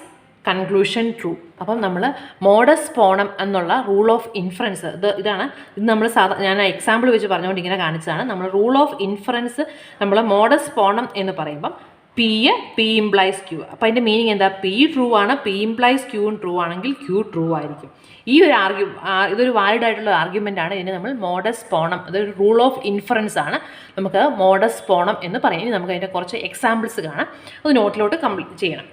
conclusion, true. അപ്പം നമ്മൾ മോഡസ് പോണം എന്നുള്ള റൂൾ ഓഫ് ഇൻഫറൻസ് ഇതാണ്. ഇത് നമ്മൾ ഞാൻ എക്സാമ്പിൾ വെച്ച് പറഞ്ഞുകൊണ്ട് ഇങ്ങനെ കാണിച്ചതാണ്. നമ്മൾ റൂൾ ഓഫ് ഇൻഫറൻസ് നമ്മൾ മോഡസ് പോണം എന്ന് പറയുമ്പം P ഇംപ്ലൈസ് Q. അപ്പോൾ അതിൻ്റെ മീനിങ് എന്താ, P ട്രൂ ആണ്, P ഇംപ്ലൈസ് Qവും ട്രൂ ആണെങ്കിൽ Q ട്രൂ ആയിരിക്കും. ഈ ഒരു ഇതൊരു വാലിഡ് ആയിട്ടുള്ള ആർഗ്യുമെൻ്റ് ആണ്. ഇതിന് നമ്മൾ മോഡസ് പോണം, അതൊരു റൂൾ ഓഫ് ഇൻഫറൻസ് ആണ്. നമുക്ക് മോഡസ് പോണം എന്ന് പറയും. നമുക്ക് അതിൻ്റെ കുറച്ച് എക്സാമ്പിൾസ് കാണാം. അത് നോട്ടിലോട്ട് കംപ്ലീറ്റ് ചെയ്യണം.